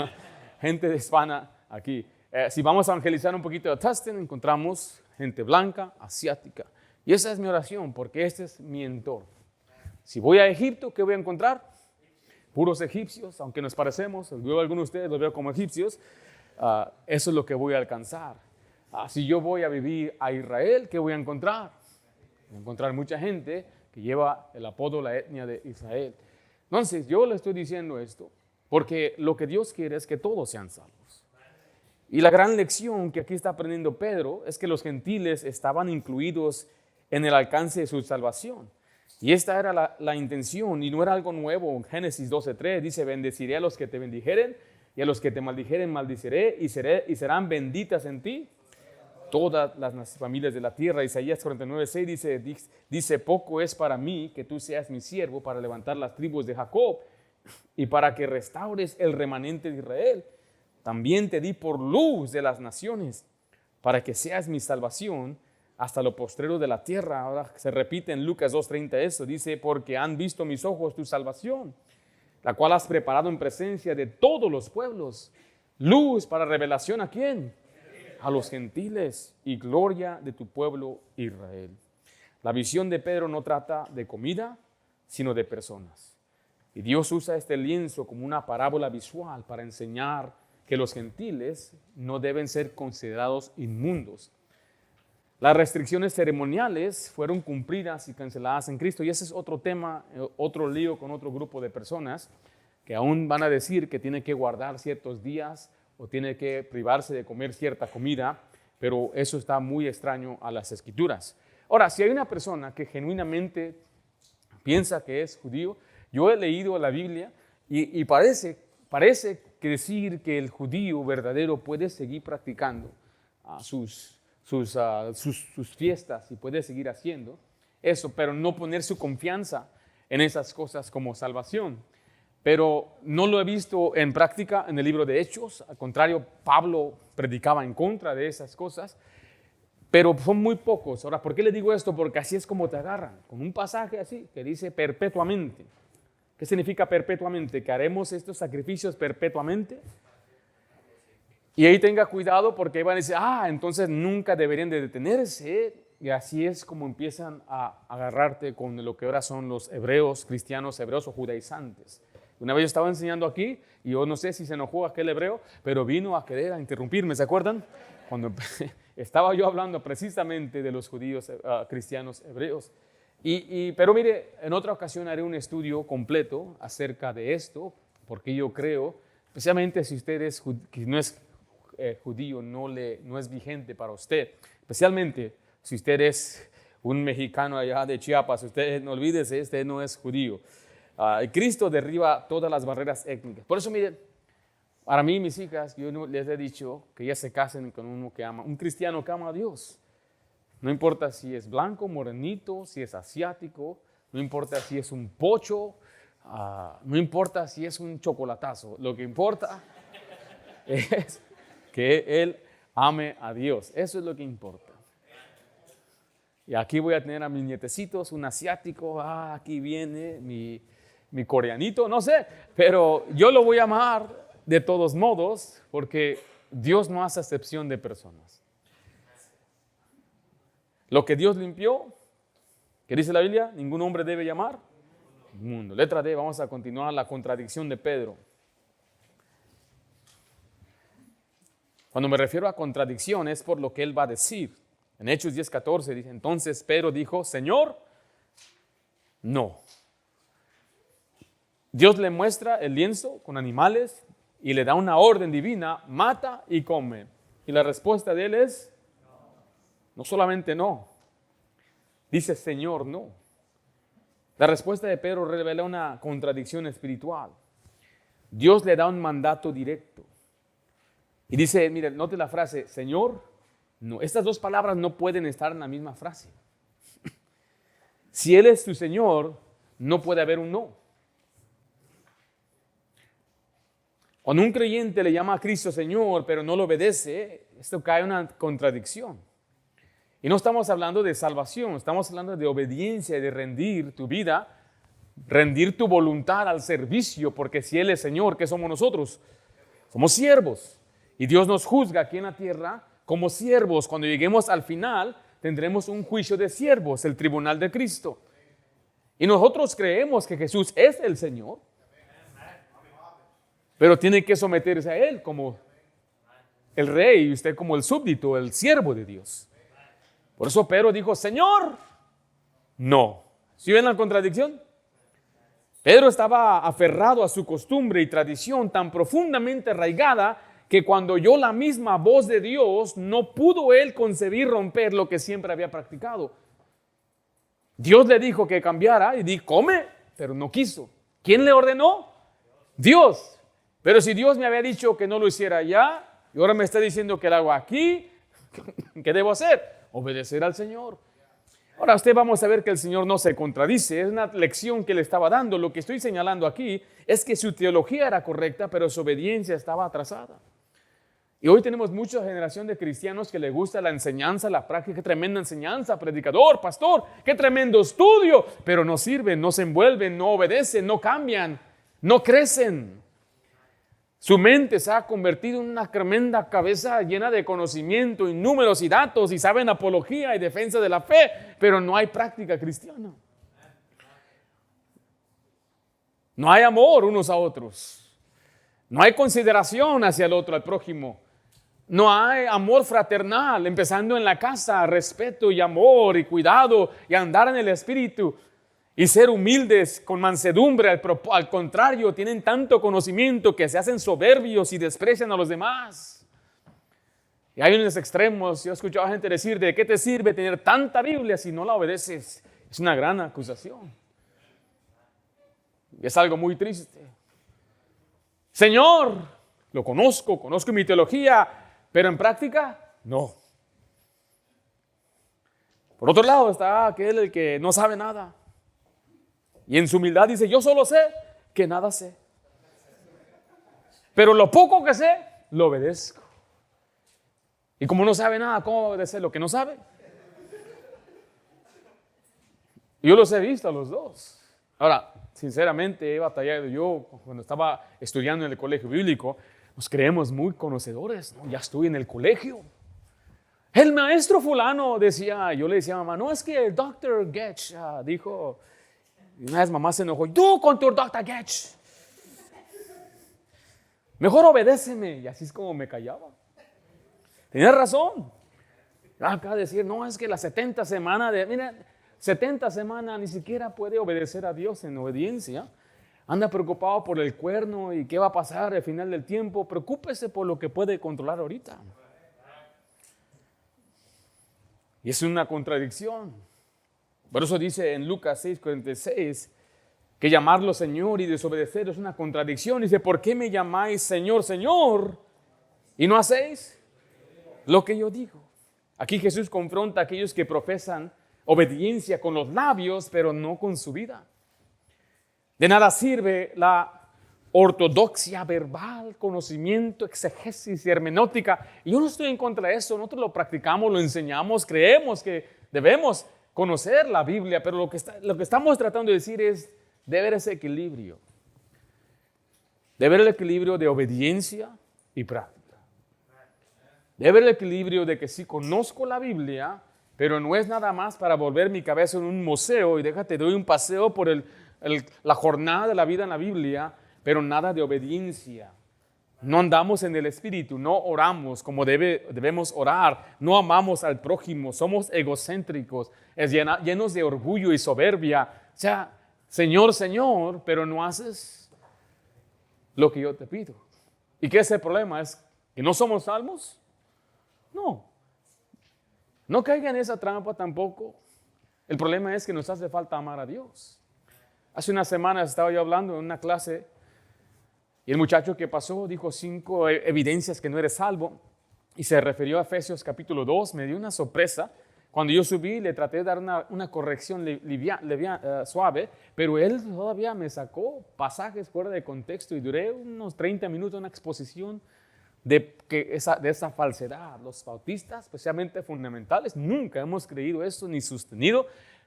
gente de hispana aquí. Si vamos a evangelizar un poquito de Tustin, encontramos gente blanca, asiática. Y esa es mi oración, porque este es mi entorno. Si voy a Egipto, ¿qué voy a encontrar? Puros egipcios, aunque nos parecemos. Veo a algunos de ustedes, los veo como egipcios. Eso es lo que voy a alcanzar. Si yo voy a vivir a Israel, ¿qué voy a encontrar? Voy a encontrar mucha gente que lleva el apodo, la etnia de Israel. Entonces, yo le estoy diciendo esto porque lo que Dios quiere es que todos sean salvos. Y la gran lección que aquí está aprendiendo Pedro es que los gentiles estaban incluidos en el alcance de su salvación. Y esta era la intención, y no era algo nuevo. En Génesis 12:3 dice, bendeciré a los que te bendijeren, y a los que te maldijeren maldiciré, y serán benditas en ti todas las familias de la tierra. Isaías 49:6 dice, poco es para mí que tú seas mi siervo para levantar las tribus de Jacob y para que restaures el remanente de Israel. También te di por luz de las naciones para que seas mi salvación hasta lo postrero de la tierra. Ahora se repite en Lucas 2:30 eso, dice, porque han visto mis ojos tu salvación, la cual has preparado en presencia de todos los pueblos, luz para revelación ¿a quién? A los gentiles, y gloria de tu pueblo Israel. La visión de Pedro no trata de comida, sino de personas. Y Dios usa este lienzo como una parábola visual para enseñar que los gentiles no deben ser considerados inmundos. Las restricciones ceremoniales fueron cumplidas y canceladas en Cristo, y ese es otro tema, otro lío con otro grupo de personas que aún van a decir que tiene que guardar ciertos días o tiene que privarse de comer cierta comida, pero eso está muy extraño a las Escrituras. Ahora, si hay una persona que genuinamente piensa que es judío, yo he leído la Biblia y parece que decir que el judío verdadero puede seguir practicando sus fiestas y puede seguir haciendo eso, pero no poner su confianza en esas cosas como salvación. Pero no lo he visto en práctica en el libro de Hechos. Al contrario, Pablo predicaba en contra de esas cosas, pero son muy pocos. Ahora, ¿por qué le digo esto? Porque así es como te agarran, con un pasaje así que dice perpetuamente. ¿Qué significa perpetuamente? Que haremos estos sacrificios perpetuamente. Y ahí tenga cuidado, porque ahí van a decir, entonces nunca deberían de detenerse. Y así es como empiezan a agarrarte con lo que ahora son los hebreos, cristianos hebreos o judaizantes. Una vez yo estaba enseñando aquí y yo no sé si se enojó aquel hebreo, pero vino a querer a interrumpirme, ¿se acuerdan? Cuando estaba yo hablando precisamente de los judíos cristianos hebreos. Pero mire, en otra ocasión haré un estudio completo acerca de esto, porque yo creo, especialmente si usted no es judío no es vigente para usted. Especialmente si usted es un mexicano allá de Chiapas, usted no olvídese, usted no es judío. Cristo derriba todas las barreras étnicas. Por eso, miren, para mí, mis hijas, yo les he dicho que ellas se casen con uno que ama, un cristiano que ama a Dios. No importa si es blanco, morenito, si es asiático, no importa si es un pocho, no importa si es un chocolatazo. Lo que importa es que él ame a Dios. Eso es lo que importa. Y aquí voy a tener a mis nietecitos, un asiático, aquí viene mi coreanito, no sé, pero yo lo voy a amar de todos modos porque Dios no hace excepción de personas. Lo que Dios limpió, ¿qué dice la Biblia? Ningún hombre debe llamar mundo. Letra D, vamos a continuar la contradicción de Pedro. Cuando me refiero a contradicción es por lo que él va a decir. En Hechos 10:14 dice, entonces Pedro dijo, Señor, no. Dios le muestra el lienzo con animales y le da una orden divina, mata y come. Y la respuesta de él es, no solamente no, dice Señor, no. La respuesta de Pedro revela una contradicción espiritual. Dios le da un mandato directo. Y dice, mire, note la frase, Señor, no. Estas dos palabras no pueden estar en la misma frase. Si Él es tu Señor, no puede haber un no. Cuando un creyente le llama a Cristo Señor, pero no lo obedece, esto cae en una contradicción. Y no estamos hablando de salvación, estamos hablando de obediencia y de rendir tu vida, rendir tu voluntad al servicio, porque si Él es Señor, ¿qué somos nosotros? Somos siervos. Y Dios nos juzga aquí en la tierra como siervos. Cuando lleguemos al final, tendremos un juicio de siervos, el tribunal de Cristo. Y nosotros creemos que Jesús es el Señor, pero tiene que someterse a Él como el rey y usted como el súbdito, el siervo de Dios. Por eso Pedro dijo, Señor, no. ¿Sí ven la contradicción? Pedro estaba aferrado a su costumbre y tradición tan profundamente arraigada que cuando oyó la misma voz de Dios, no pudo él concebir romper lo que siempre había practicado. Dios le dijo que cambiara y dijo, come, pero no quiso. ¿Quién le ordenó? Dios. Pero si Dios me había dicho que no lo hiciera allá, y ahora me está diciendo que lo hago aquí, ¿qué debo hacer? Obedecer al Señor. Ahora usted vamos a ver que el Señor no se contradice, es una lección que le estaba dando. Lo que estoy señalando aquí es que su teología era correcta, pero su obediencia estaba atrasada. Y hoy tenemos mucha generación de cristianos que le gusta la enseñanza, la práctica, qué tremenda enseñanza, predicador, pastor, qué tremendo estudio, pero no sirven, no se envuelven, no obedecen, no cambian, no crecen. Su mente se ha convertido en una tremenda cabeza llena de conocimiento y números y datos y saben apología y defensa de la fe, pero no hay práctica cristiana. No hay amor unos a otros. No hay consideración hacia el otro, al prójimo. No hay amor fraternal, empezando en la casa, respeto y amor y cuidado y andar en el espíritu y ser humildes con mansedumbre. Al contrario, tienen tanto conocimiento que se hacen soberbios y desprecian a los demás. Y hay unos extremos. Yo he escuchado a gente decir, ¿de qué te sirve tener tanta Biblia si no la obedeces? Es una gran acusación. Y es algo muy triste. Señor, lo conozco mi teología, pero en práctica, no. Por otro lado está aquel el que no sabe nada. Y en su humildad dice, yo solo sé que nada sé. Pero lo poco que sé, lo obedezco. Y como no sabe nada, ¿cómo va a obedecer lo que no sabe? Yo los he visto a los dos. Ahora, sinceramente he batallado yo cuando estaba estudiando en el colegio bíblico. Nos creemos muy conocedores, ¿no? Ya estoy en el colegio. El maestro fulano decía, yo le decía a mamá, no, es que el Dr. Getch dijo, y una vez mamá se enojó, tú con tu Dr. Getch, mejor obedéceme. Y así es como me callaba. Tenía razón. Acá decir, no, es que la 70 semana mira, 70 semanas ni siquiera puede obedecer a Dios en obediencia. anda preocupado por el cuerno y qué va a pasar al final del tiempo. Preocúpese por lo que puede controlar ahorita. Y es una contradicción. Por eso dice en Lucas 6:46 que llamarlo Señor y desobedecer es una contradicción. Dice, ¿por qué me llamáis Señor, Señor y no hacéis lo que yo digo? Aquí Jesús confronta a aquellos que profesan obediencia con los labios, pero no con su vida. De nada sirve la ortodoxia verbal, conocimiento, exegesis y hermenéutica. Y yo no estoy en contra de eso. Nosotros lo practicamos, lo enseñamos, creemos que debemos conocer la Biblia, pero lo que estamos tratando de decir es de ver ese equilibrio. De ver el equilibrio de obediencia y práctica. De ver el equilibrio de que sí conozco la Biblia, pero no es nada más para volver mi cabeza en un museo y déjate, doy un paseo por la jornada de la vida en la Biblia, pero nada de obediencia. No andamos en el Espíritu, no oramos como debemos orar, no amamos al prójimo, somos egocéntricos, llenos de orgullo y soberbia. O sea, Señor, Señor, pero no haces lo que yo te pido. ¿Y qué es el problema? ¿Es que no somos salvos? No. No caiga en esa trampa tampoco. El problema es que nos hace falta amar a Dios. Hace unas semanas estaba yo hablando en una clase y el muchacho que pasó dijo 5 evidencias que no eres salvo y se refirió a Efesios capítulo 2. Me dio una sorpresa. Cuando yo subí le traté de dar una corrección suave, pero él todavía me sacó pasajes fuera de contexto y duré unos 30 minutos en una exposición de esa falsedad. Los bautistas, especialmente fundamentales, nunca hemos creído esto ni sostenido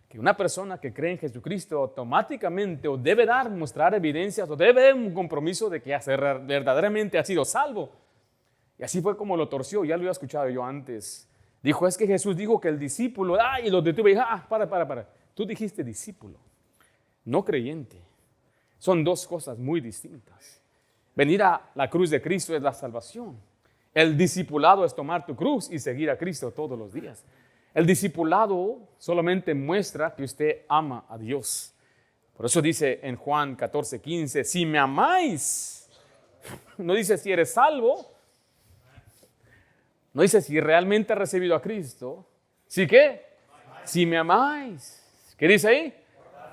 que una persona que cree en Jesucristo automáticamente o debe mostrar evidencias o debe dar un compromiso de que verdaderamente ha sido salvo. Y así fue como lo torció, ya lo había escuchado yo antes. Dijo, es que Jesús dijo que el discípulo, y lo detuve y dije, para. Tú dijiste discípulo, no creyente. Son dos cosas muy distintas. Venir a la cruz de Cristo es la salvación. El discipulado es tomar tu cruz y seguir a Cristo todos los días. El discipulado solamente muestra que usted ama a Dios. Por eso dice en Juan 14:15, si me amáis, no dice si eres salvo, no dice si realmente has recibido a Cristo. ¿Sí qué? Si me amáis. ¿Qué dice ahí?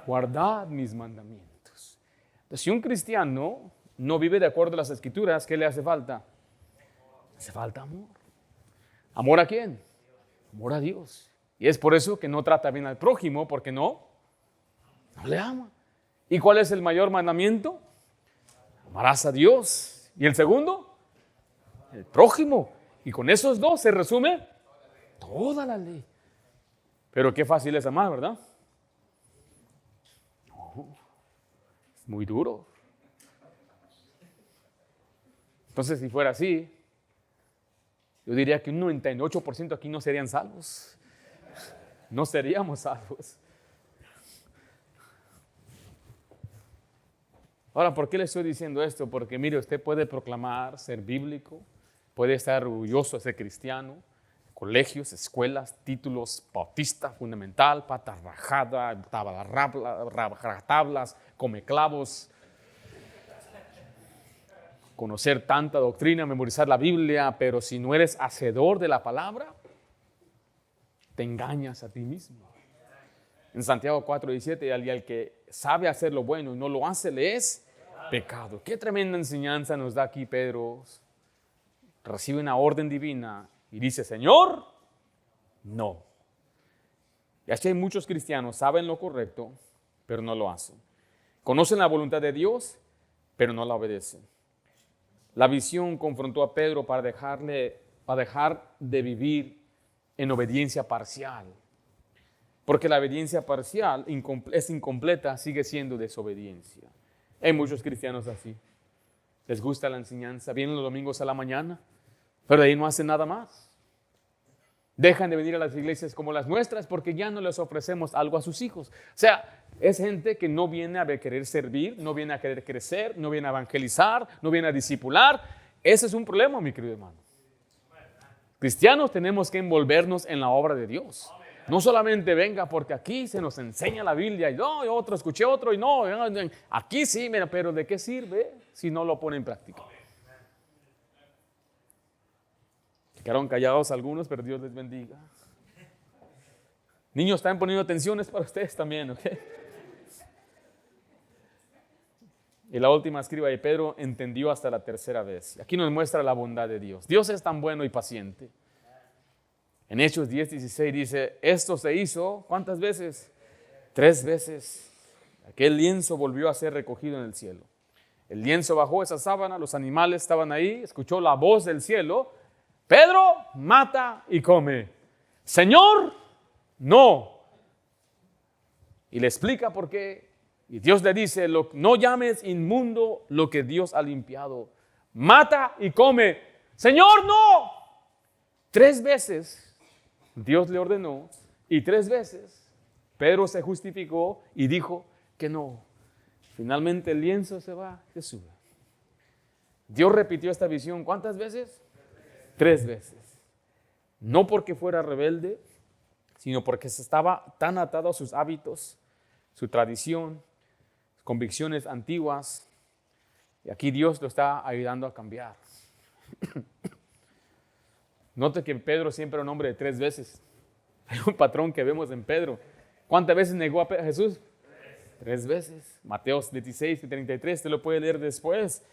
Guardad mis mandamientos. Entonces, si un cristiano no vive de acuerdo a las Escrituras, ¿qué le hace falta? Hace falta amor. ¿Amor a quién? Amor a Dios. Y es por eso que no trata bien al prójimo, porque no le ama. ¿Y cuál es el mayor mandamiento? Amarás a Dios. ¿Y el segundo? El prójimo. Y con esos dos se resume toda la ley. Pero qué fácil es amar, ¿verdad? No, es muy duro. Entonces, si fuera así, yo diría que un 98% aquí no serían salvos. No seríamos salvos. Ahora, ¿por qué le estoy diciendo esto? Porque mire, usted puede proclamar ser bíblico, puede estar orgulloso de ser cristiano, colegios, escuelas, títulos, bautista, fundamental, pata rajada, tablas, come clavos, conocer tanta doctrina, memorizar la Biblia, pero si no eres hacedor de la palabra, te engañas a ti mismo. En Santiago 4:17, al que sabe hacer lo bueno y no lo hace, le es pecado. Qué tremenda enseñanza nos da aquí Pedro. Recibe una orden divina y dice, Señor, no. Y así hay muchos cristianos, saben lo correcto, pero no lo hacen. Conocen la voluntad de Dios, pero no la obedecen. La visión confrontó a Pedro para dejar de vivir en obediencia parcial. Porque la obediencia parcial es incompleta, sigue siendo desobediencia. Hay muchos cristianos así. Les gusta la enseñanza, vienen los domingos a la mañana, pero de ahí no hacen nada más. Dejan de venir a las iglesias como las nuestras porque ya no les ofrecemos algo a sus hijos. O sea, es gente que no viene a querer servir, no viene a querer crecer, no viene a evangelizar, no viene a discipular. Ese es un problema, mi querido hermano. Cristianos tenemos que envolvernos en la obra de Dios. No solamente venga porque aquí se nos enseña la Biblia y no, y otro, escuché otro y no, aquí sí, mira, pero ¿de qué sirve si no lo pone en práctica? Quedaron callados algunos, pero Dios les bendiga. Niños, están poniendo atenciones para ustedes también, ¿ok? Y la última escriba de Pedro entendió hasta la tercera vez. Aquí nos muestra la bondad de Dios. Dios es tan bueno y paciente. En Hechos 10:16 dice, esto se hizo, ¿cuántas veces? 3 veces. Aquel lienzo volvió a ser recogido en el cielo. El lienzo bajó esa sábana, los animales estaban ahí, escuchó la voz del cielo. Pedro, mata y come. Señor, no. Y le explica por qué. Y Dios le dice, no llames inmundo lo que Dios ha limpiado. Mata y come. Señor, no. 3 veces Dios le ordenó y 3 veces Pedro se justificó y dijo que no. Finalmente el lienzo se va, se sube. Dios repitió esta visión, ¿cuántas veces? 3 veces. No porque fuera rebelde, sino porque se estaba tan atado a sus hábitos, su tradición, sus convicciones antiguas. Y aquí Dios lo está ayudando a cambiar. Note que Pedro siempre era un hombre de 3 veces. Hay un patrón que vemos en Pedro. ¿Cuántas veces negó a Jesús? 3 veces. Mateo 16:33, usted lo puede leer después.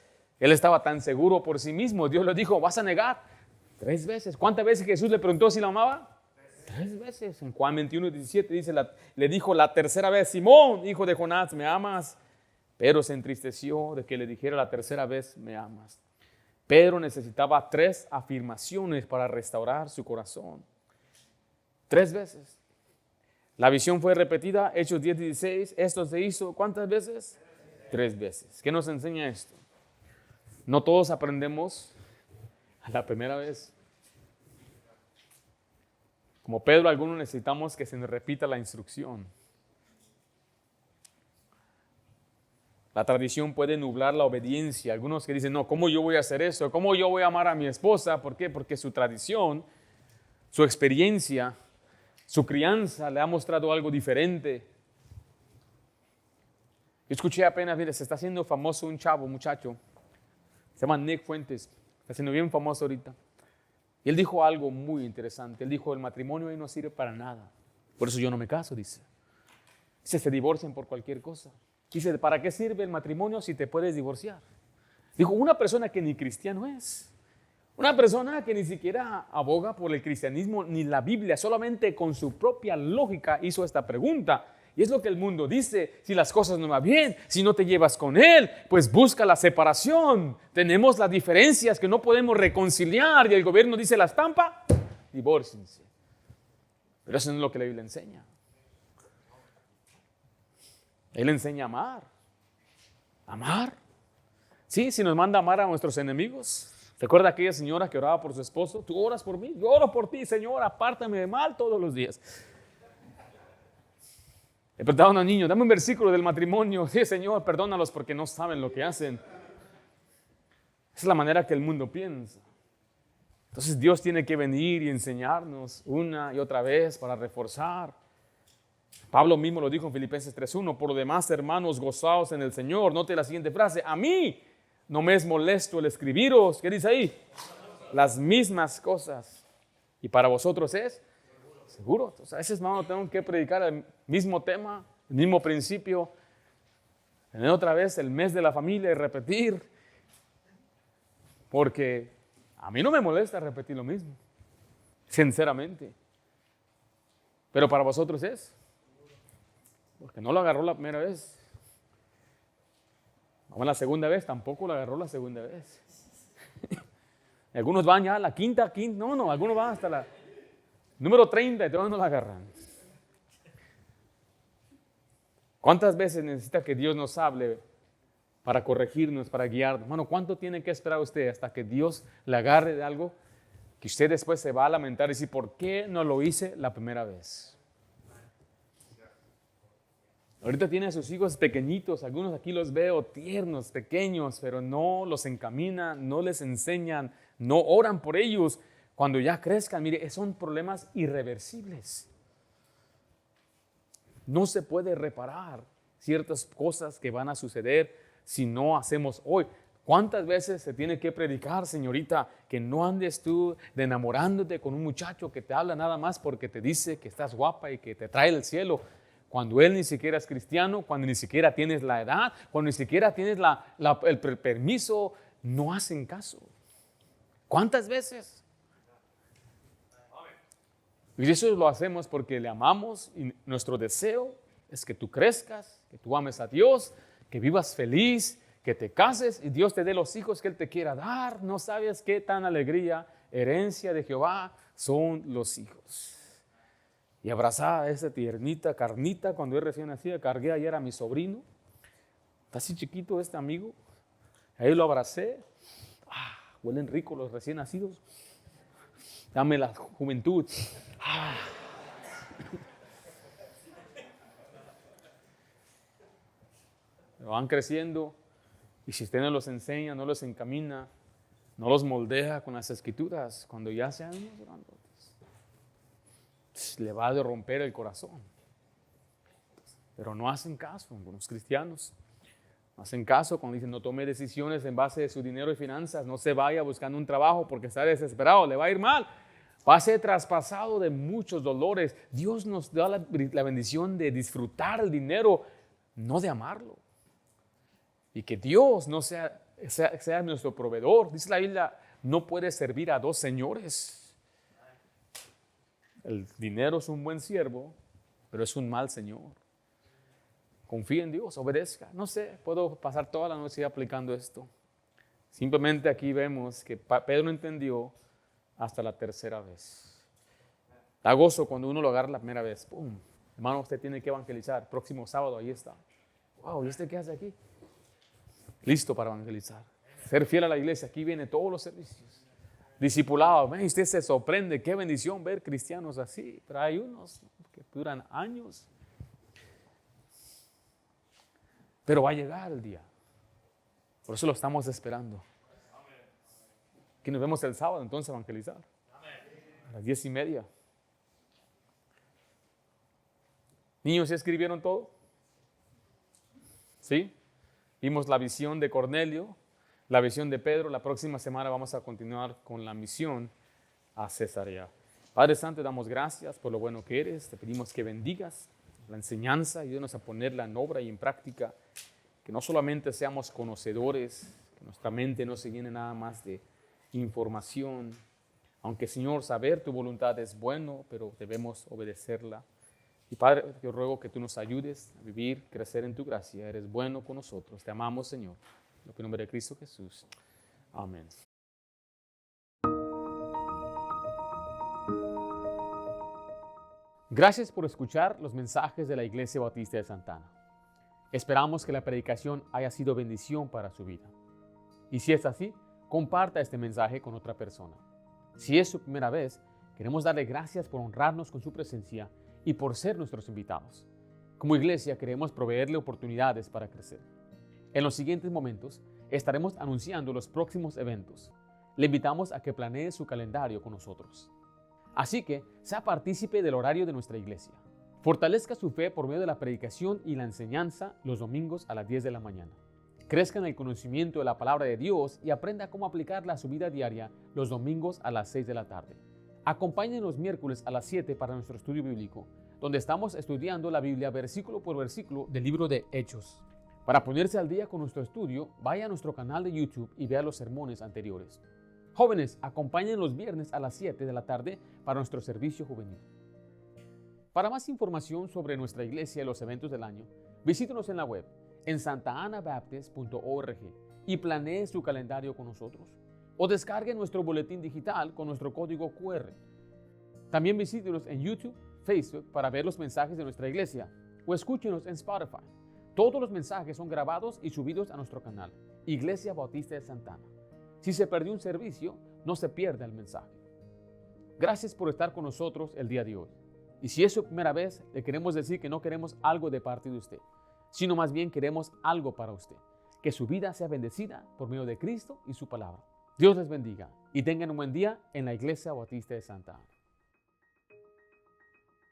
Él estaba tan seguro por sí mismo. Dios le dijo, vas a negar 3 veces. ¿Cuántas veces Jesús le preguntó si lo amaba? 3 veces. En Juan 21:17 dice, le dijo la tercera vez, Simón, hijo de Jonás, ¿me amas? Pedro se entristeció de que le dijera la tercera vez, ¿me amas? Pedro necesitaba 3 afirmaciones para restaurar su corazón. 3 veces. La visión fue repetida, Hechos 10:16. Esto se hizo, ¿cuántas veces? 3 veces. ¿Qué nos enseña esto? No todos aprendemos a la primera vez. Como Pedro, algunos necesitamos que se nos repita la instrucción. La tradición puede nublar la obediencia. Algunos que dicen, no, ¿cómo yo voy a hacer eso? ¿Cómo yo voy a amar a mi esposa? ¿Por qué? Porque su tradición, su experiencia, su crianza le ha mostrado algo diferente. Yo escuché apenas, mire, se está haciendo famoso un muchacho, se llama Nick Fuentes, está siendo bien famoso ahorita. Y él dijo algo muy interesante. Él dijo, el matrimonio ahí no sirve para nada. Por eso yo no me caso, dice. Se divorcian por cualquier cosa. Dice, ¿para qué sirve el matrimonio si te puedes divorciar? Dijo, una persona que ni cristiano es. Una persona que ni siquiera aboga por el cristianismo ni la Biblia, solamente con su propia lógica hizo esta pregunta. Y es lo que el mundo dice, si las cosas no van bien, si no te llevas con él, pues busca la separación. Tenemos las diferencias que no podemos reconciliar y el gobierno dice la estampa, divórciense. Pero eso no es lo que la Biblia enseña. Él enseña a amar. Amar. Sí, si nos manda a amar a nuestros enemigos. ¿Recuerda aquella señora que oraba por su esposo? Tú oras por mí, yo oro por ti, Señor, apártame de mal todos los días. Le preguntaban a un niño, dame un versículo del matrimonio. Sí, Señor, perdónalos porque no saben lo que hacen. Esa es la manera que el mundo piensa. Entonces Dios tiene que venir y enseñarnos una y otra vez para reforzar. Pablo mismo lo dijo en Filipenses 3:1, por lo demás, hermanos, gozaos en el Señor. Note la siguiente frase, a mí no me es molesto el escribiros, ¿qué dice ahí? Las mismas cosas. Y para vosotros es seguro. Entonces, a veces, hermano, tengo que predicar el mismo tema, el mismo principio. Tener otra vez el mes de la familia y repetir. Porque a mí no me molesta repetir lo mismo, sinceramente. Pero para vosotros es. Porque no lo agarró la primera vez. Vamos, la segunda vez tampoco lo agarró la segunda vez. Algunos van ya a la quinta, no, algunos van hasta la número 30 y todavía no la agarran. ¿Cuántas veces necesita que Dios nos hable para corregirnos, para guiarnos? Hermano, ¿cuánto tiene que esperar usted hasta que Dios le agarre de algo que usted después se va a lamentar y decir, ¿por qué no lo hice la primera vez? Ahorita tiene a sus hijos pequeñitos, algunos aquí los veo tiernos, pequeños, pero no los encaminan, no les enseñan, no oran por ellos. Cuando ya crezcan, mire, son problemas irreversibles. No se puede reparar ciertas cosas que van a suceder si no hacemos hoy. ¿Cuántas veces se tiene que predicar, señorita, que no andes tú enamorándote con un muchacho que te habla nada más porque te dice que estás guapa y que te trae al cielo, cuando él ni siquiera es cristiano, cuando ni siquiera tienes la edad, cuando ni siquiera tienes el permiso? No hacen caso. ¿Cuántas veces? Y eso lo hacemos porque le amamos y nuestro deseo es que tú crezcas, que tú ames a Dios, que vivas feliz, que te cases y Dios te dé los hijos que Él te quiera dar. No sabes qué tan alegría, herencia de Jehová son los hijos. Y abrazaba a esa tiernita carnita cuando él recién nacía. Cargué ayer a mi sobrino. Está así chiquito este amigo. Ahí lo abracé. Huelen rico los recién nacidos. Dame la juventud. Van creciendo. Y si usted no los enseña, no los encamina, no los moldea con las escrituras, cuando ya sean unos grandotes, le va a romper el corazón. Pero no hacen caso los cristianos. No hacen caso cuando dicen no tome decisiones en base de su dinero y finanzas, no se vaya buscando un trabajo porque está desesperado, le va a ir mal. Va a ser traspasado de muchos dolores. Dios nos da la bendición de disfrutar el dinero, no de amarlo. Y que Dios no sea nuestro proveedor. Dice la Biblia, no puede servir a dos señores. El dinero es un buen siervo, pero es un mal señor. Confía en Dios, obedezca. No sé, puedo pasar toda la noche aplicando esto. Simplemente aquí vemos que Pedro entendió hasta la tercera vez. Da gozo cuando uno lo agarra la primera vez. ¡Pum! Hermano, usted tiene que evangelizar. Próximo sábado, ahí está. ¡Wow! ¿Y este qué hace aquí? Listo para evangelizar. Ser fiel a la iglesia. Aquí viene todos los servicios. Discipulado. ¿Ven? Usted se sorprende. Qué bendición ver cristianos así. Pero hay unos que duran años. Pero va a llegar el día. Por eso lo estamos esperando. Aquí nos vemos el sábado entonces a evangelizar. A las 10:30. Niños, ¿se escribieron todo? ¿Sí? Vimos la visión de Cornelio, la visión de Pedro. La próxima semana vamos a continuar con la misión a Cesarea. Padre Santo, damos gracias por lo bueno que eres. Te pedimos que bendigas la enseñanza, ayúdanos a ponerla en obra y en práctica. Que no solamente seamos conocedores, que nuestra mente no se llene nada más de información. Aunque, Señor, saber tu voluntad es bueno, pero debemos obedecerla. Y Padre, yo ruego que tú nos ayudes a vivir, crecer en tu gracia. Eres bueno con nosotros. Te amamos, Señor. En el nombre de Cristo Jesús. Amén. Gracias por escuchar los mensajes de la Iglesia Bautista de Santa Ana. Esperamos que la predicación haya sido bendición para su vida. Y si es así, comparta este mensaje con otra persona. Si es su primera vez, queremos darle gracias por honrarnos con su presencia y por ser nuestros invitados. Como iglesia queremos proveerle oportunidades para crecer. En los siguientes momentos estaremos anunciando los próximos eventos. Le invitamos a que planee su calendario con nosotros. Así que sea partícipe del horario de nuestra iglesia. Fortalezca su fe por medio de la predicación y la enseñanza los domingos a las 10 de la mañana. Crezca en el conocimiento de la palabra de Dios y aprenda cómo aplicarla a su vida diaria los domingos a las 6 de la tarde. Acompáñenos los miércoles a las 7 para nuestro estudio bíblico, donde estamos estudiando la Biblia versículo por versículo del libro de Hechos. Para ponerse al día con nuestro estudio, vaya a nuestro canal de YouTube y vea los sermones anteriores. Jóvenes, acompáñenos los viernes a las 7 de la tarde para nuestro servicio juvenil. Para más información sobre nuestra iglesia y los eventos del año, visítenos en la web en santaanabaptist.org y planee su calendario con nosotros. O descargue nuestro boletín digital con nuestro código QR. También visítenos en YouTube, Facebook para ver los mensajes de nuestra iglesia o escúchenos en Spotify. Todos los mensajes son grabados y subidos a nuestro canal, Iglesia Bautista de Santa Ana. Si se perdió un servicio, no se pierda el mensaje. Gracias por estar con nosotros el día de hoy. Y si es su primera vez, le queremos decir que no queremos algo de parte de usted, sino más bien queremos algo para usted. Que su vida sea bendecida por medio de Cristo y su palabra. Dios les bendiga y tengan un buen día en la Iglesia Bautista de Santa Ana.